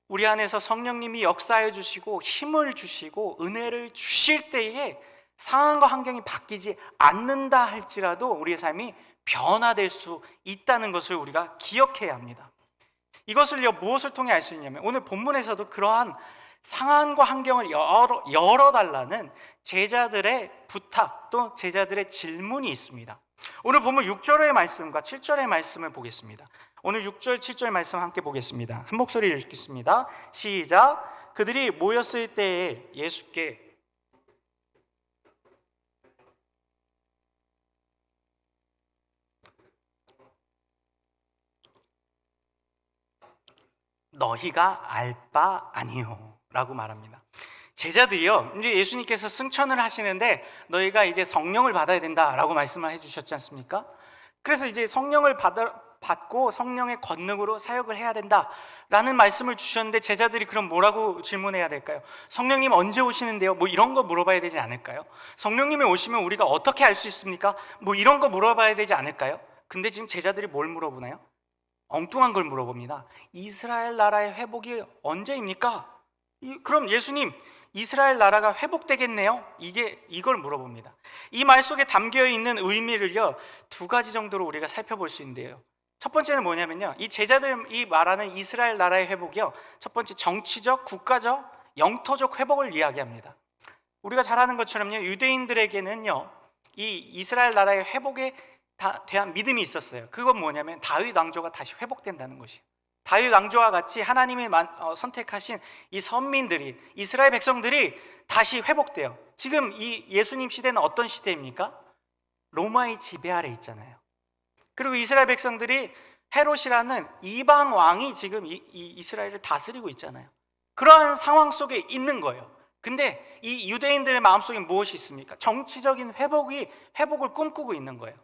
우리 안에서 성령님이 역사해 주시고 힘을 주시고 은혜를 주실 때에 상황과 환경이 바뀌지 않는다 할지라도 우리의 삶이 변화될 수 있다는 것을 우리가 기억해야 합니다. 이것을요, 무엇을 통해 알 수 있냐면 오늘 본문에서도 그러한 상황과 환경을 열어달라는 제자들의 부탁 또 제자들의 질문이 있습니다. 오늘 본문 6절의 말씀과 7절의 말씀을 보겠습니다. 오늘 6절 7절 말씀 함께 보겠습니다. 한 목소리를 읽겠습니다. 시작. 그들이 모였을 때에 예수께 너희가 알 바 아니요 라고 말합니다. 제자들이요, 이제 예수님께서 승천을 하시는데 너희가 이제 성령을 받아야 된다라고 말씀을 해주셨지 않습니까? 그래서 이제 성령을 받고 성령의 권능으로 사역을 해야 된다라는 말씀을 주셨는데 제자들이 그럼 뭐라고 질문해야 될까요? 성령님 언제 오시는데요? 뭐 이런 거 물어봐야 되지 않을까요? 성령님이 오시면 우리가 어떻게 알 수 있습니까? 뭐 이런 거 물어봐야 되지 않을까요? 근데 지금 제자들이 뭘 물어보나요? 엉뚱한 걸 물어봅니다. 이스라엘 나라의 회복이 언제입니까? 그럼 예수님, 이스라엘 나라가 회복되겠네요? 이걸 물어봅니다. 이 말 속에 담겨 있는 의미를요, 두 가지 정도로 우리가 살펴볼 수 있는데요. 첫 번째는 뭐냐면요, 이 제자들이 말하는 이스라엘 나라의 회복이요, 첫 번째 정치적, 국가적, 영토적 회복을 이야기합니다. 우리가 잘 아는 것처럼요, 유대인들에게는요, 이 이스라엘 나라의 회복에 대한 믿음이 있었어요. 그건 뭐냐면 다윗 왕조가 다시 회복된다는 것이에요. 다윗 왕조와 같이 하나님이 선택하신 이 선민들이, 이스라엘 백성들이 다시 회복돼요. 지금 이 예수님 시대는 어떤 시대입니까? 로마의 지배 아래 있잖아요. 그리고 이스라엘 백성들이 헤롯이라는 이방 왕이 지금 이 이스라엘을 다스리고 있잖아요. 그러한 상황 속에 있는 거예요. 근데 이 유대인들의 마음속에 무엇이 있습니까? 정치적인 회복을 꿈꾸고 있는 거예요.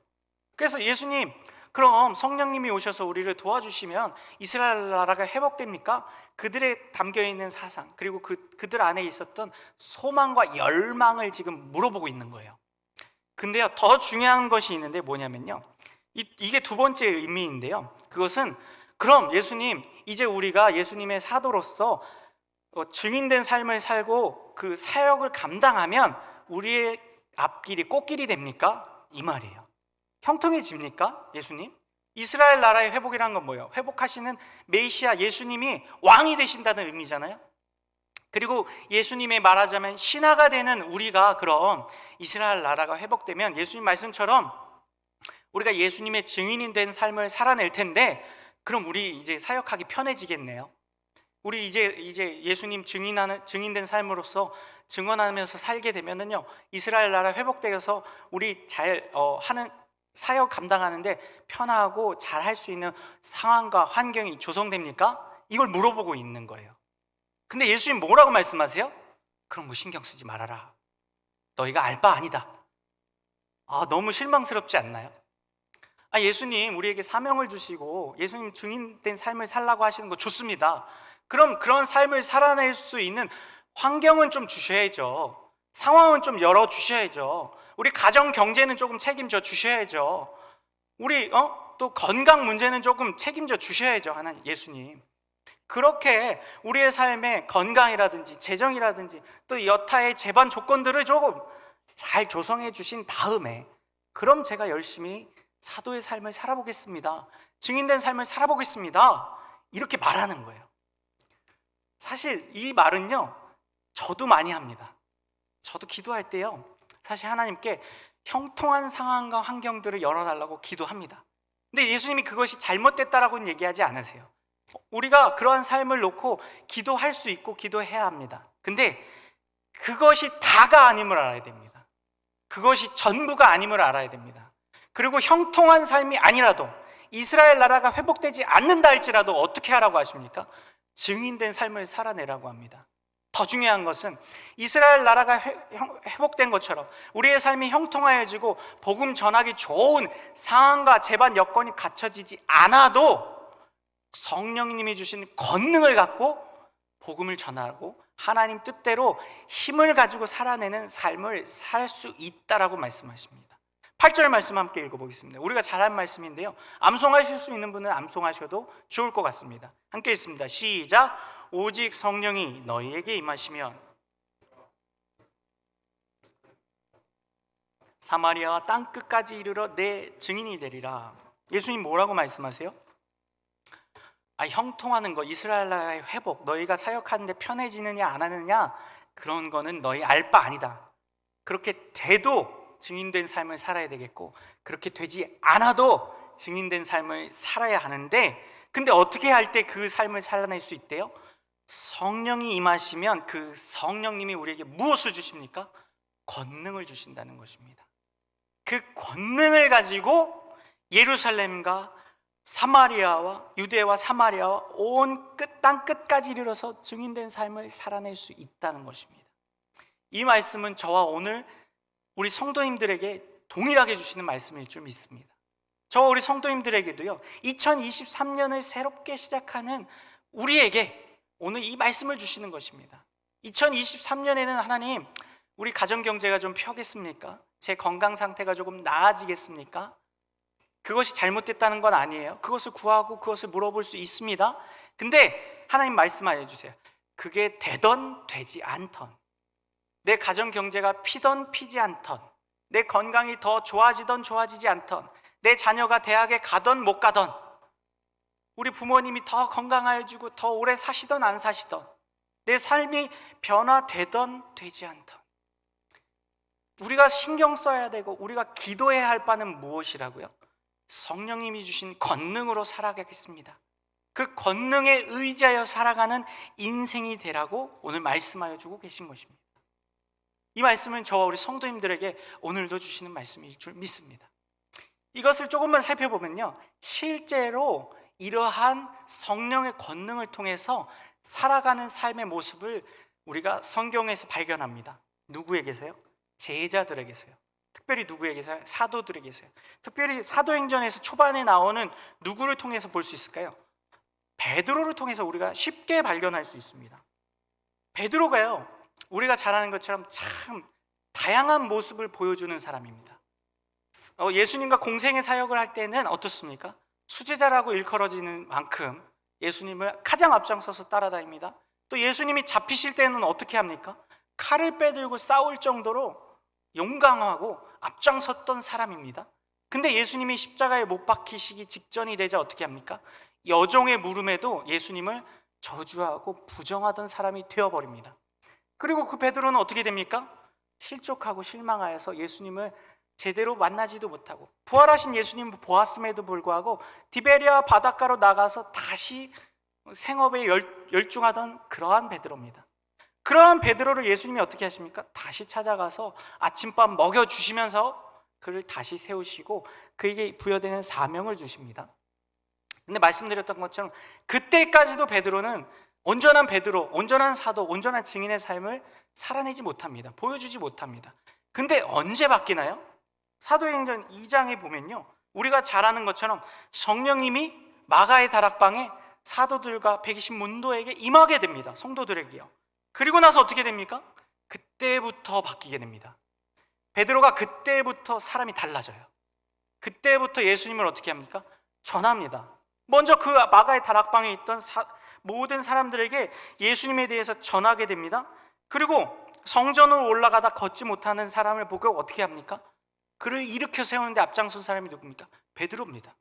그래서 예수님, 그럼 성령님이 오셔서 우리를 도와주시면 이스라엘 나라가 회복됩니까? 그들의 담겨있는 사상, 그리고 그들 안에 있었던 소망과 열망을 지금 물어보고 있는 거예요. 근데요, 더 중요한 것이 있는데 뭐냐면요, 이게 두 번째 의미인데요, 그것은 그럼 예수님, 이제 우리가 예수님의 사도로서 증인된 삶을 살고 그 사역을 감당하면 우리의 앞길이 꽃길이 됩니까? 이 말이에요. 형통해집니까? 예수님? 이스라엘 나라의 회복이란 건 뭐예요? 회복하시는 메시아 예수님이 왕이 되신다는 의미잖아요. 그리고 예수님의 말하자면 신하가 되는 우리가 그럼 이스라엘 나라가 회복되면 예수님 말씀처럼 우리가 예수님의 증인이 된 삶을 살아낼 텐데 그럼 우리 이제 사역하기 편해지겠네요. 우리 이제 예수님 증인된 삶으로서 증언하면서 살게 되면은요, 이스라엘 나라 회복되어서 우리 잘 하는 사역 감당하는데 편하고 잘 할 수 있는 상황과 환경이 조성됩니까? 이걸 물어보고 있는 거예요. 근데 예수님 뭐라고 말씀하세요? 그런 거 신경 쓰지 말아라. 너희가 알 바 아니다. 너무 실망스럽지 않나요? 예수님 우리에게 사명을 주시고 예수님 증인된 삶을 살라고 하시는 거 좋습니다. 그럼 그런 삶을 살아낼 수 있는 환경은 좀 주셔야죠. 상황은 좀 열어주셔야죠. 우리 가정 경제는 조금 책임져 주셔야죠. 우리 또 건강 문제는 조금 책임져 주셔야죠. 하나님, 예수님. 그렇게 우리의 삶의 건강이라든지 재정이라든지 또 여타의 재반 조건들을 조금 잘 조성해 주신 다음에 그럼 제가 열심히 사도의 삶을 살아보겠습니다. 증인된 삶을 살아보겠습니다. 이렇게 말하는 거예요. 사실 이 말은요, 저도 많이 합니다. 저도 기도할 때요, 사실 하나님께 형통한 상황과 환경들을 열어달라고 기도합니다. 근데 예수님이 그것이 잘못됐다라고는 얘기하지 않으세요. 우리가 그러한 삶을 놓고 기도할 수 있고 기도해야 합니다. 근데 그것이 다가 아님을 알아야 됩니다. 그것이 전부가 아님을 알아야 됩니다. 그리고 형통한 삶이 아니라도 이스라엘 나라가 회복되지 않는다 할지라도 어떻게 하라고 하십니까? 증인된 삶을 살아내라고 합니다. 더 중요한 것은 이스라엘 나라가 회복된 것처럼 우리의 삶이 형통하여지고 복음 전하기 좋은 상황과 재반 여건이 갖춰지지 않아도 성령님이 주신 권능을 갖고 복음을 전하고 하나님 뜻대로 힘을 가지고 살아내는 삶을 살 수 있다라고 말씀하십니다. 8절 말씀 함께 읽어보겠습니다. 우리가 잘 아는 말씀인데요, 암송하실 수 있는 분은 암송하셔도 좋을 것 같습니다. 함께 읽습니다. 시작. 오직 성령이 너희에게 임하시면 사마리아와 땅끝까지 이르러 내 증인이 되리라. 예수님 뭐라고 말씀하세요? 형통하는 거, 이스라엘 나라의 회복, 너희가 사역하는데 편해지느냐 안 하느냐, 그런 거는 너희 알 바 아니다. 그렇게 돼도 증인된 삶을 살아야 되겠고, 그렇게 되지 않아도 증인된 삶을 살아야 하는데, 근데 어떻게 할 때 그 삶을 살아낼 수 있대요? 성령이 임하시면 그 성령님이 우리에게 무엇을 주십니까? 권능을 주신다는 것입니다. 그 권능을 가지고 예루살렘과 사마리아와 유대와 사마리아와 온 땅 끝까지 이르러서 증인된 삶을 살아낼 수 있다는 것입니다. 이 말씀은 저와 오늘 우리 성도님들에게 동일하게 주시는 말씀일 줄 믿습니다. 저와 우리 성도님들에게도요, 2023년을 새롭게 시작하는 우리에게 오늘 이 말씀을 주시는 것입니다. 2023년에는 하나님, 우리 가정경제가 좀 펴겠습니까? 제 건강 상태가 조금 나아지겠습니까? 그것이 잘못됐다는 건 아니에요. 그것을 구하고 그것을 물어볼 수 있습니다. 근데 하나님 말씀하여 주세요. 그게 되던 되지 않던, 내 가정경제가 피던 피지 않던, 내 건강이 더 좋아지던 좋아지지 않던, 내 자녀가 대학에 가던 못 가던, 우리 부모님이 더 건강해지고 더 오래 사시던 안 사시던, 내 삶이 변화되던 되지 않던, 우리가 신경 써야 되고 우리가 기도해야 할 바는 무엇이라고요? 성령님이 주신 권능으로 살아가겠습니다. 그 권능에 의지하여 살아가는 인생이 되라고 오늘 말씀하여 주고 계신 것입니다. 이 말씀은 저와 우리 성도님들에게 오늘도 주시는 말씀일 줄 믿습니다. 이것을 조금만 살펴보면요, 실제로 이러한 성령의 권능을 통해서 살아가는 삶의 모습을 우리가 성경에서 발견합니다. 누구에게서요? 제자들에게서요. 특별히 누구에게서요? 사도들에게서요. 특별히 사도행전에서 초반에 나오는 누구를 통해서 볼 수 있을까요? 베드로를 통해서 우리가 쉽게 발견할 수 있습니다. 베드로가요, 우리가 잘 아는 것처럼 참 다양한 모습을 보여주는 사람입니다. 예수님과 공생의 사역을 할 때는 어떻습니까? 수제자라고 일컬어지는 만큼 예수님을 가장 앞장서서 따라다닙니다. 또 예수님이 잡히실 때는 어떻게 합니까? 칼을 빼들고 싸울 정도로 용감하고 앞장섰던 사람입니다. 근데 예수님이 십자가에 못 박히시기 직전이 되자 어떻게 합니까? 여종의 물음에도 예수님을 저주하고 부정하던 사람이 되어버립니다. 그리고 그 베드로는 어떻게 됩니까? 실족하고 실망하여서 예수님을 제대로 만나지도 못하고, 부활하신 예수님을 보았음에도 불구하고 디베리아 바닷가로 나가서 다시 생업에 열중하던 그러한 베드로입니다. 그러한 베드로를 예수님이 어떻게 하십니까? 다시 찾아가서 아침밥 먹여주시면서 그를 다시 세우시고 그에게 부여되는 사명을 주십니다. 근데 말씀드렸던 것처럼 그때까지도 베드로는 온전한 베드로, 온전한 사도, 온전한 증인의 삶을 살아내지 못합니다. 보여주지 못합니다. 근데 언제 바뀌나요? 사도행전 2장에 보면요, 우리가 잘 아는 것처럼 성령님이 마가의 다락방에 사도들과 120 문도에게 임하게 됩니다. 성도들에게요. 그리고 나서 어떻게 됩니까? 그때부터 바뀌게 됩니다. 베드로가 그때부터 사람이 달라져요. 그때부터 예수님을 어떻게 합니까? 전합니다. 먼저 그 마가의 다락방에 있던 모든 사람들에게 예수님에 대해서 전하게 됩니다. 그리고 성전으로 올라가다 걷지 못하는 사람을 보고 어떻게 합니까? 그를 일으켜 세우는데 앞장선 사람이 누굽니까? 베드로입니다.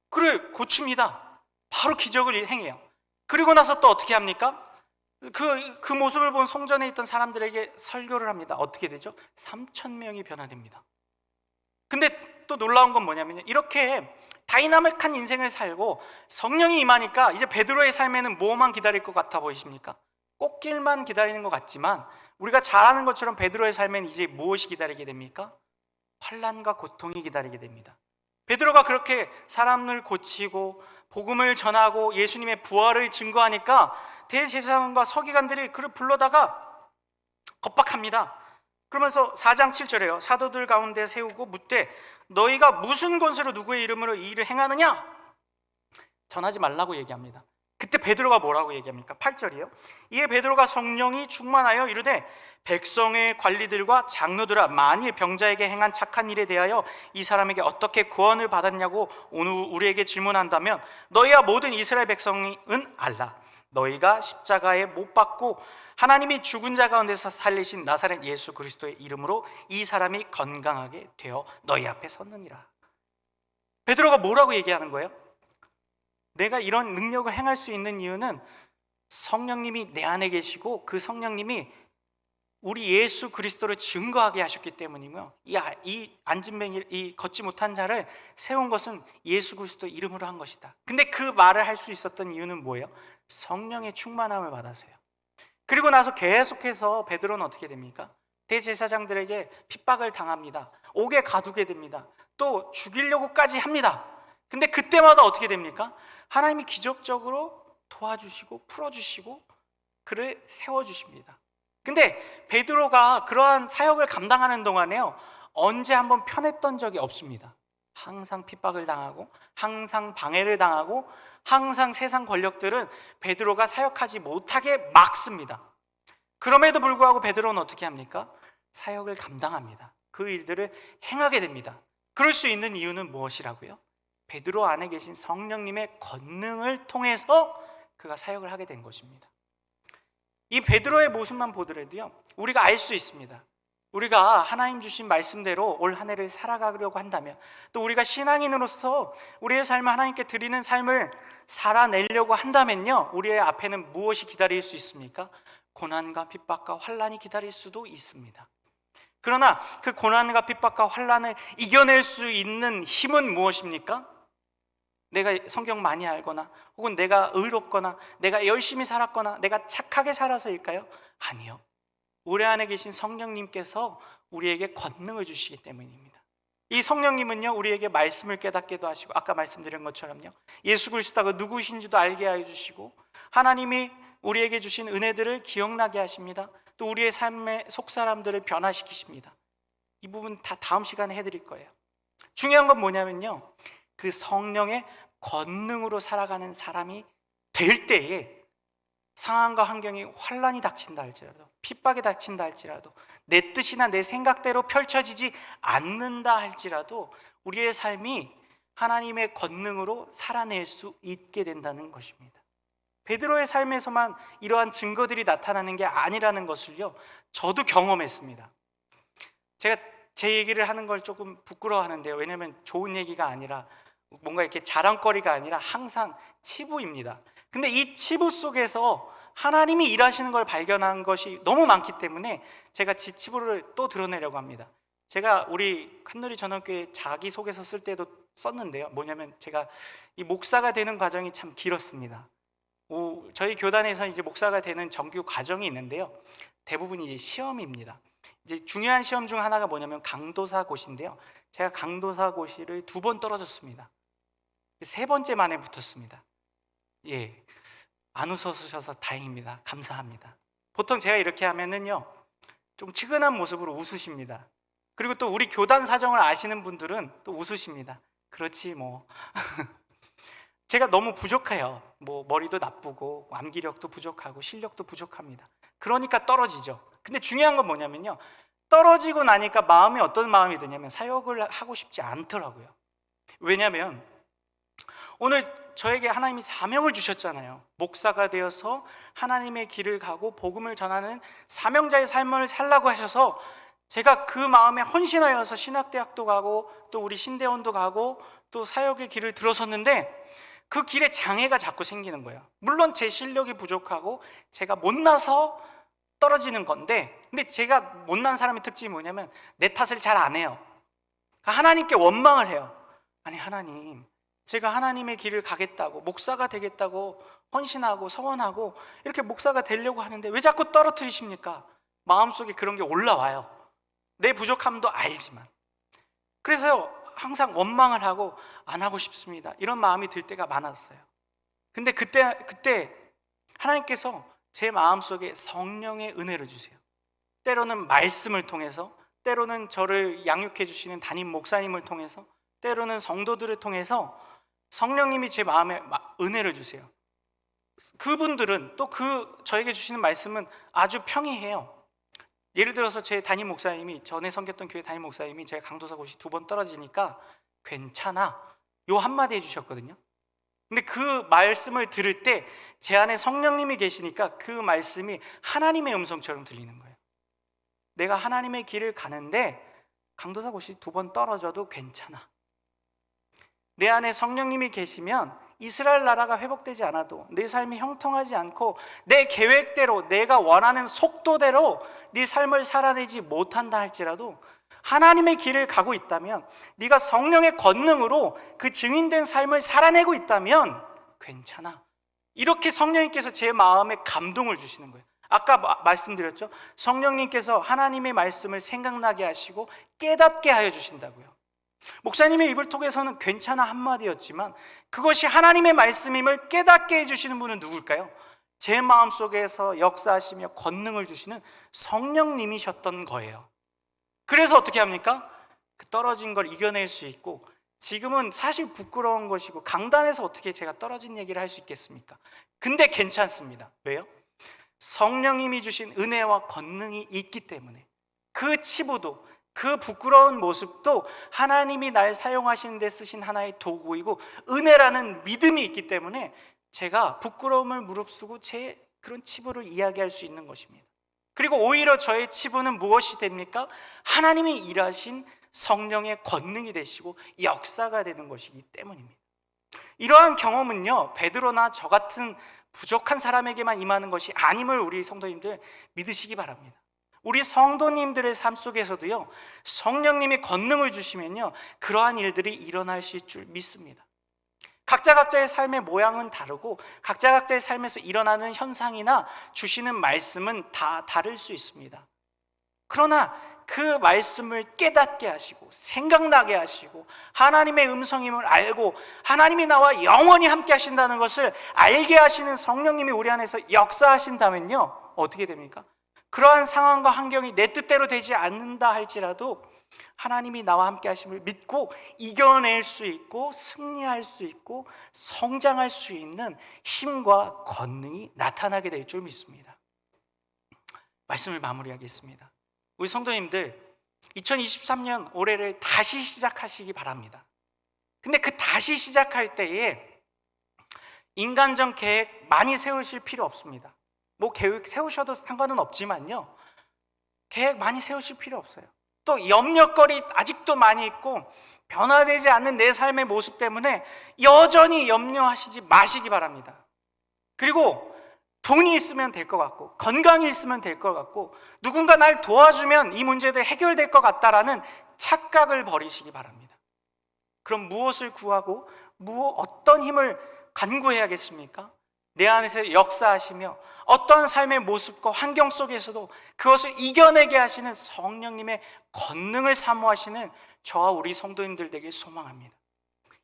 그를 고칩니다. 바로 기적을 행해요. 그리고 나서 또 어떻게 합니까? 그 모습을 본 성전에 있던 사람들에게 설교를 합니다. 어떻게 되죠? 3,000명이 변화됩니다. 근데 또 놀라운 건 뭐냐면요, 이렇게 다이나믹한 인생을 살고 성령이 임하니까 이제 베드로의 삶에는 뭐만 기다릴 것 같아 보이십니까? 꽃길만 기다리는 것 같지만 우리가 잘 아는 것처럼 베드로의 삶에는 이제 무엇이 기다리게 됩니까? 환난과 고통이 기다리게 됩니다. 베드로가 그렇게 사람을 고치고 복음을 전하고 예수님의 부활을 증거하니까 대제사장과 서기관들이 그를 불러다가 겁박합니다. 그러면서 4장 7절에요. 사도들 가운데 세우고 묻되 너희가 무슨 권세로 누구의 이름으로 이 일을 행하느냐? 전하지 말라고 얘기합니다. 그때 베드로가 뭐라고 얘기합니까? 8절이요. 이에 베드로가 성령이 충만하여 이르되 백성의 관리들과 장로들아, 만일 병자에게 행한 착한 일에 대하여 이 사람에게 어떻게 구원을 받았냐고 오늘 우리에게 질문한다면 너희와 모든 이스라엘 백성은 알라. 너희가 십자가에 못 박고 하나님이 죽은 자 가운데서 살리신 나사렛 예수 그리스도의 이름으로 이 사람이 건강하게 되어 너희 앞에 섰느니라. 베드로가 뭐라고 얘기하는 거예요? 내가 이런 능력을 행할 수 있는 이유는 성령님이 내 안에 계시고 그 성령님이 우리 예수 그리스도를 증거하게 하셨기 때문이며, 이 안진뱅이, 이 걷지 못한 자를 세운 것은 예수 그리스도 이름으로 한 것이다. 근데 그 말을 할 수 있었던 이유는 뭐예요? 성령의 충만함을 받아서요. 그리고 나서 계속해서 베드로는 어떻게 됩니까? 대제사장들에게 핍박을 당합니다. 옥에 가두게 됩니다. 또 죽이려고까지 합니다. 근데 그때마다 어떻게 됩니까? 하나님이 기적적으로 도와주시고 풀어주시고 그를 세워주십니다. 근데 베드로가 그러한 사역을 감당하는 동안에요, 언제 한번 편했던 적이 없습니다. 항상 핍박을 당하고 항상 방해를 당하고 항상 세상 권력들은 베드로가 사역하지 못하게 막습니다. 그럼에도 불구하고 베드로는 어떻게 합니까? 사역을 감당합니다. 그 일들을 행하게 됩니다. 그럴 수 있는 이유는 무엇이라고요? 베드로 안에 계신 성령님의 권능을 통해서 그가 사역을 하게 된 것입니다. 이 베드로의 모습만 보더라도요, 우리가 알 수 있습니다. 우리가 하나님 주신 말씀대로 올 한 해를 살아가려고 한다면, 또 우리가 신앙인으로서 우리의 삶을 하나님께 드리는 삶을 살아내려고 한다면요, 우리의 앞에는 무엇이 기다릴 수 있습니까? 고난과 핍박과 환난이 기다릴 수도 있습니다. 그러나 그 고난과 핍박과 환난을 이겨낼 수 있는 힘은 무엇입니까? 내가 성경 많이 알거나 혹은 내가 의롭거나 내가 열심히 살았거나 내가 착하게 살아서일까요? 아니요. 우리 안에 계신 성령님께서 우리에게 권능을 주시기 때문입니다. 이 성령님은요, 우리에게 말씀을 깨닫게도 하시고, 아까 말씀드린 것처럼요, 예수 그리스도가 누구신지도 알게 해주시고, 하나님이 우리에게 주신 은혜들을 기억나게 하십니다. 또 우리의 삶의 속사람들을 변화시키십니다. 이 부분 다 다음 시간에 해드릴 거예요. 중요한 건 뭐냐면요, 그 성령의 권능으로 살아가는 사람이 될 때에 상황과 환경이 환란이 닥친다 할지라도, 핍박이 닥친다 할지라도, 내 뜻이나 내 생각대로 펼쳐지지 않는다 할지라도 우리의 삶이 하나님의 권능으로 살아낼 수 있게 된다는 것입니다. 베드로의 삶에서만 이러한 증거들이 나타나는 게 아니라는 것을요, 저도 경험했습니다. 제가 제 얘기를 하는 걸 조금 부끄러워하는데요, 왜냐하면 좋은 얘기가 아니라 뭔가 이렇게 자랑거리가 아니라 항상 치부입니다. 근데 이 치부 속에서 하나님이 일하시는 걸 발견한 것이 너무 많기 때문에 제가 제 치부를 또 드러내려고 합니다. 제가 우리 칸누리 전원교회 자기소개서 쓸 때도 썼는데요, 뭐냐면 제가 이 목사가 되는 과정이 참 길었습니다. 저희 교단에서 이제 목사가 되는 정규 과정이 있는데요, 대부분이 이제 시험입니다. 이제 중요한 시험 중 하나가 뭐냐면 강도사고시인데요, 제가 강도사고시를 2번 떨어졌습니다. 3번째 만에 붙었습니다. 예, 안 웃으셔서 다행입니다. 감사합니다. 보통 제가 이렇게 하면은요, 좀 측은한 모습으로 웃으십니다. 그리고 또 우리 교단 사정을 아시는 분들은 또 웃으십니다. 그렇지 뭐. 제가 너무 부족해요. 뭐 머리도 나쁘고 암기력도 부족하고 실력도 부족합니다. 그러니까 떨어지죠. 근데 중요한 건 뭐냐면요, 떨어지고 나니까 마음이 어떤 마음이 드냐면 사역을 하고 싶지 않더라고요. 왜냐면 오늘 저에게 하나님이 사명을 주셨잖아요. 목사가 되어서 하나님의 길을 가고 복음을 전하는 사명자의 삶을 살라고 하셔서 제가 그 마음에 헌신하여서 신학대학도 가고 또 우리 신대원도 가고 또 사역의 길을 들어섰는데, 그 길에 장애가 자꾸 생기는 거예요. 물론 제 실력이 부족하고 제가 못나서 떨어지는 건데, 근데 제가 못난 사람의 특징이 뭐냐면 내 탓을 잘 안 해요. 하나님께 원망을 해요. 아니 하나님, 제가 하나님의 길을 가겠다고, 목사가 되겠다고 헌신하고 서원하고 이렇게 목사가 되려고 하는데 왜 자꾸 떨어뜨리십니까? 마음속에 그런 게 올라와요. 내 부족함도 알지만. 그래서요, 항상 원망을 하고 안 하고 싶습니다, 이런 마음이 들 때가 많았어요. 근데 그때 하나님께서 제 마음속에 성령의 은혜를 주세요. 때로는 말씀을 통해서, 때로는 저를 양육해 주시는 담임 목사님을 통해서, 때로는 성도들을 통해서 성령님이 제 마음에 은혜를 주세요. 그분들은 또 저에게 주시는 말씀은 아주 평이해요. 예를 들어서 제 담임 목사님이, 전에 섬겼던 교회 담임 목사님이 제가 강도사고시 2번 떨어지니까 괜찮아, 요 한마디 해주셨거든요. 근데 그 말씀을 들을 때 제 안에 성령님이 계시니까 그 말씀이 하나님의 음성처럼 들리는 거예요. 내가 하나님의 길을 가는데 강도사고시 2번 떨어져도 괜찮아. 내 안에 성령님이 계시면 이스라엘 나라가 회복되지 않아도, 내 삶이 형통하지 않고 내 계획대로, 내가 원하는 속도대로 네 삶을 살아내지 못한다 할지라도 하나님의 길을 가고 있다면, 네가 성령의 권능으로 그 증인된 삶을 살아내고 있다면 괜찮아. 이렇게 성령님께서 제 마음에 감동을 주시는 거예요. 아까 말씀드렸죠? 성령님께서 하나님의 말씀을 생각나게 하시고 깨닫게 하여 주신다고요. 목사님의 입을 통해서는 괜찮아 한마디였지만 그것이 하나님의 말씀임을 깨닫게 해주시는 분은 누굴까요? 제 마음속에서 역사하시며 권능을 주시는 성령님이셨던 거예요. 그래서 어떻게 합니까? 그 떨어진 걸 이겨낼 수 있고, 지금은 사실 부끄러운 것이고 강단에서 어떻게 제가 떨어진 얘기를 할 수 있겠습니까? 근데 괜찮습니다. 왜요? 성령님이 주신 은혜와 권능이 있기 때문에, 그 치부도, 그 부끄러운 모습도 하나님이 날 사용하시는 데 쓰신 하나의 도구이고 은혜라는 믿음이 있기 때문에 제가 부끄러움을 무릅쓰고 제 그런 치부를 이야기할 수 있는 것입니다. 그리고 오히려 저의 치부는 무엇이 됩니까? 하나님이 일하신 성령의 권능이 되시고 역사가 되는 것이기 때문입니다. 이러한 경험은요, 베드로나 저 같은 부족한 사람에게만 임하는 것이 아님을 우리 성도님들 믿으시기 바랍니다. 우리 성도님들의 삶 속에서도요, 성령님이 권능을 주시면요, 그러한 일들이 일어나실 줄 믿습니다. 각자의 삶의 모양은 다르고 각자의 삶에서 일어나는 현상이나 주시는 말씀은 다 다를 수 있습니다. 그러나 그 말씀을 깨닫게 하시고 생각나게 하시고 하나님의 음성임을 알고 하나님이 나와 영원히 함께 하신다는 것을 알게 하시는 성령님이 우리 안에서 역사하신다면요, 어떻게 됩니까? 그러한 상황과 환경이 내 뜻대로 되지 않는다 할지라도 하나님이 나와 함께 하심을 믿고 이겨낼 수 있고 승리할 수 있고 성장할 수 있는 힘과 권능이 나타나게 될 줄 믿습니다. 말씀을 마무리하겠습니다. 우리 성도님들, 2023년 올해를 다시 시작하시기 바랍니다. 근데 그 다시 시작할 때에 인간적 계획 많이 세우실 필요 없습니다. 뭐 계획 세우셔도 상관은 없지만요, 계획 많이 세우실 필요 없어요. 또 염려거리 아직도 많이 있고 변화되지 않는 내 삶의 모습 때문에 여전히 염려하시지 마시기 바랍니다. 그리고 돈이 있으면 될 것 같고 건강이 있으면 될 것 같고 누군가 날 도와주면 이 문제들 해결될 것 같다라는 착각을 버리시기 바랍니다. 그럼 무엇을 구하고 어떤 힘을 간구해야겠습니까? 내 안에서 역사하시며 어떠한 삶의 모습과 환경 속에서도 그것을 이겨내게 하시는 성령님의 권능을 사모하시는 저와 우리 성도님들 되길 소망합니다.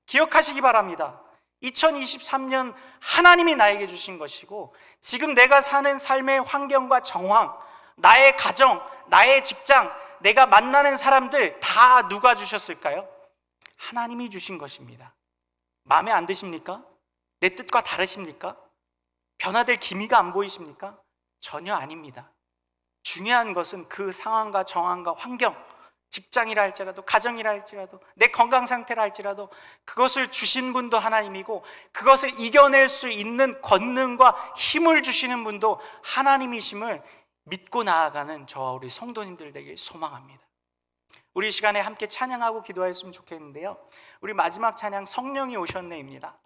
기억하시기 바랍니다. 2023년 하나님이 나에게 주신 것이고 지금 내가 사는 삶의 환경과 정황, 나의 가정, 나의 직장, 내가 만나는 사람들 다 누가 주셨을까요? 하나님이 주신 것입니다. 마음에 안 드십니까? 내 뜻과 다르십니까? 변화될 기미가 안 보이십니까? 전혀 아닙니다. 중요한 것은 그 상황과 정황과 환경, 직장이라 할지라도 가정이라 할지라도 내 건강 상태라 할지라도 그것을 주신 분도 하나님이고 그것을 이겨낼 수 있는 권능과 힘을 주시는 분도 하나님이심을 믿고 나아가는 저와 우리 성도님들 되길 소망합니다. 우리 시간에 함께 찬양하고 기도했으면 좋겠는데요, 우리 마지막 찬양 성령이 오셨네입니다.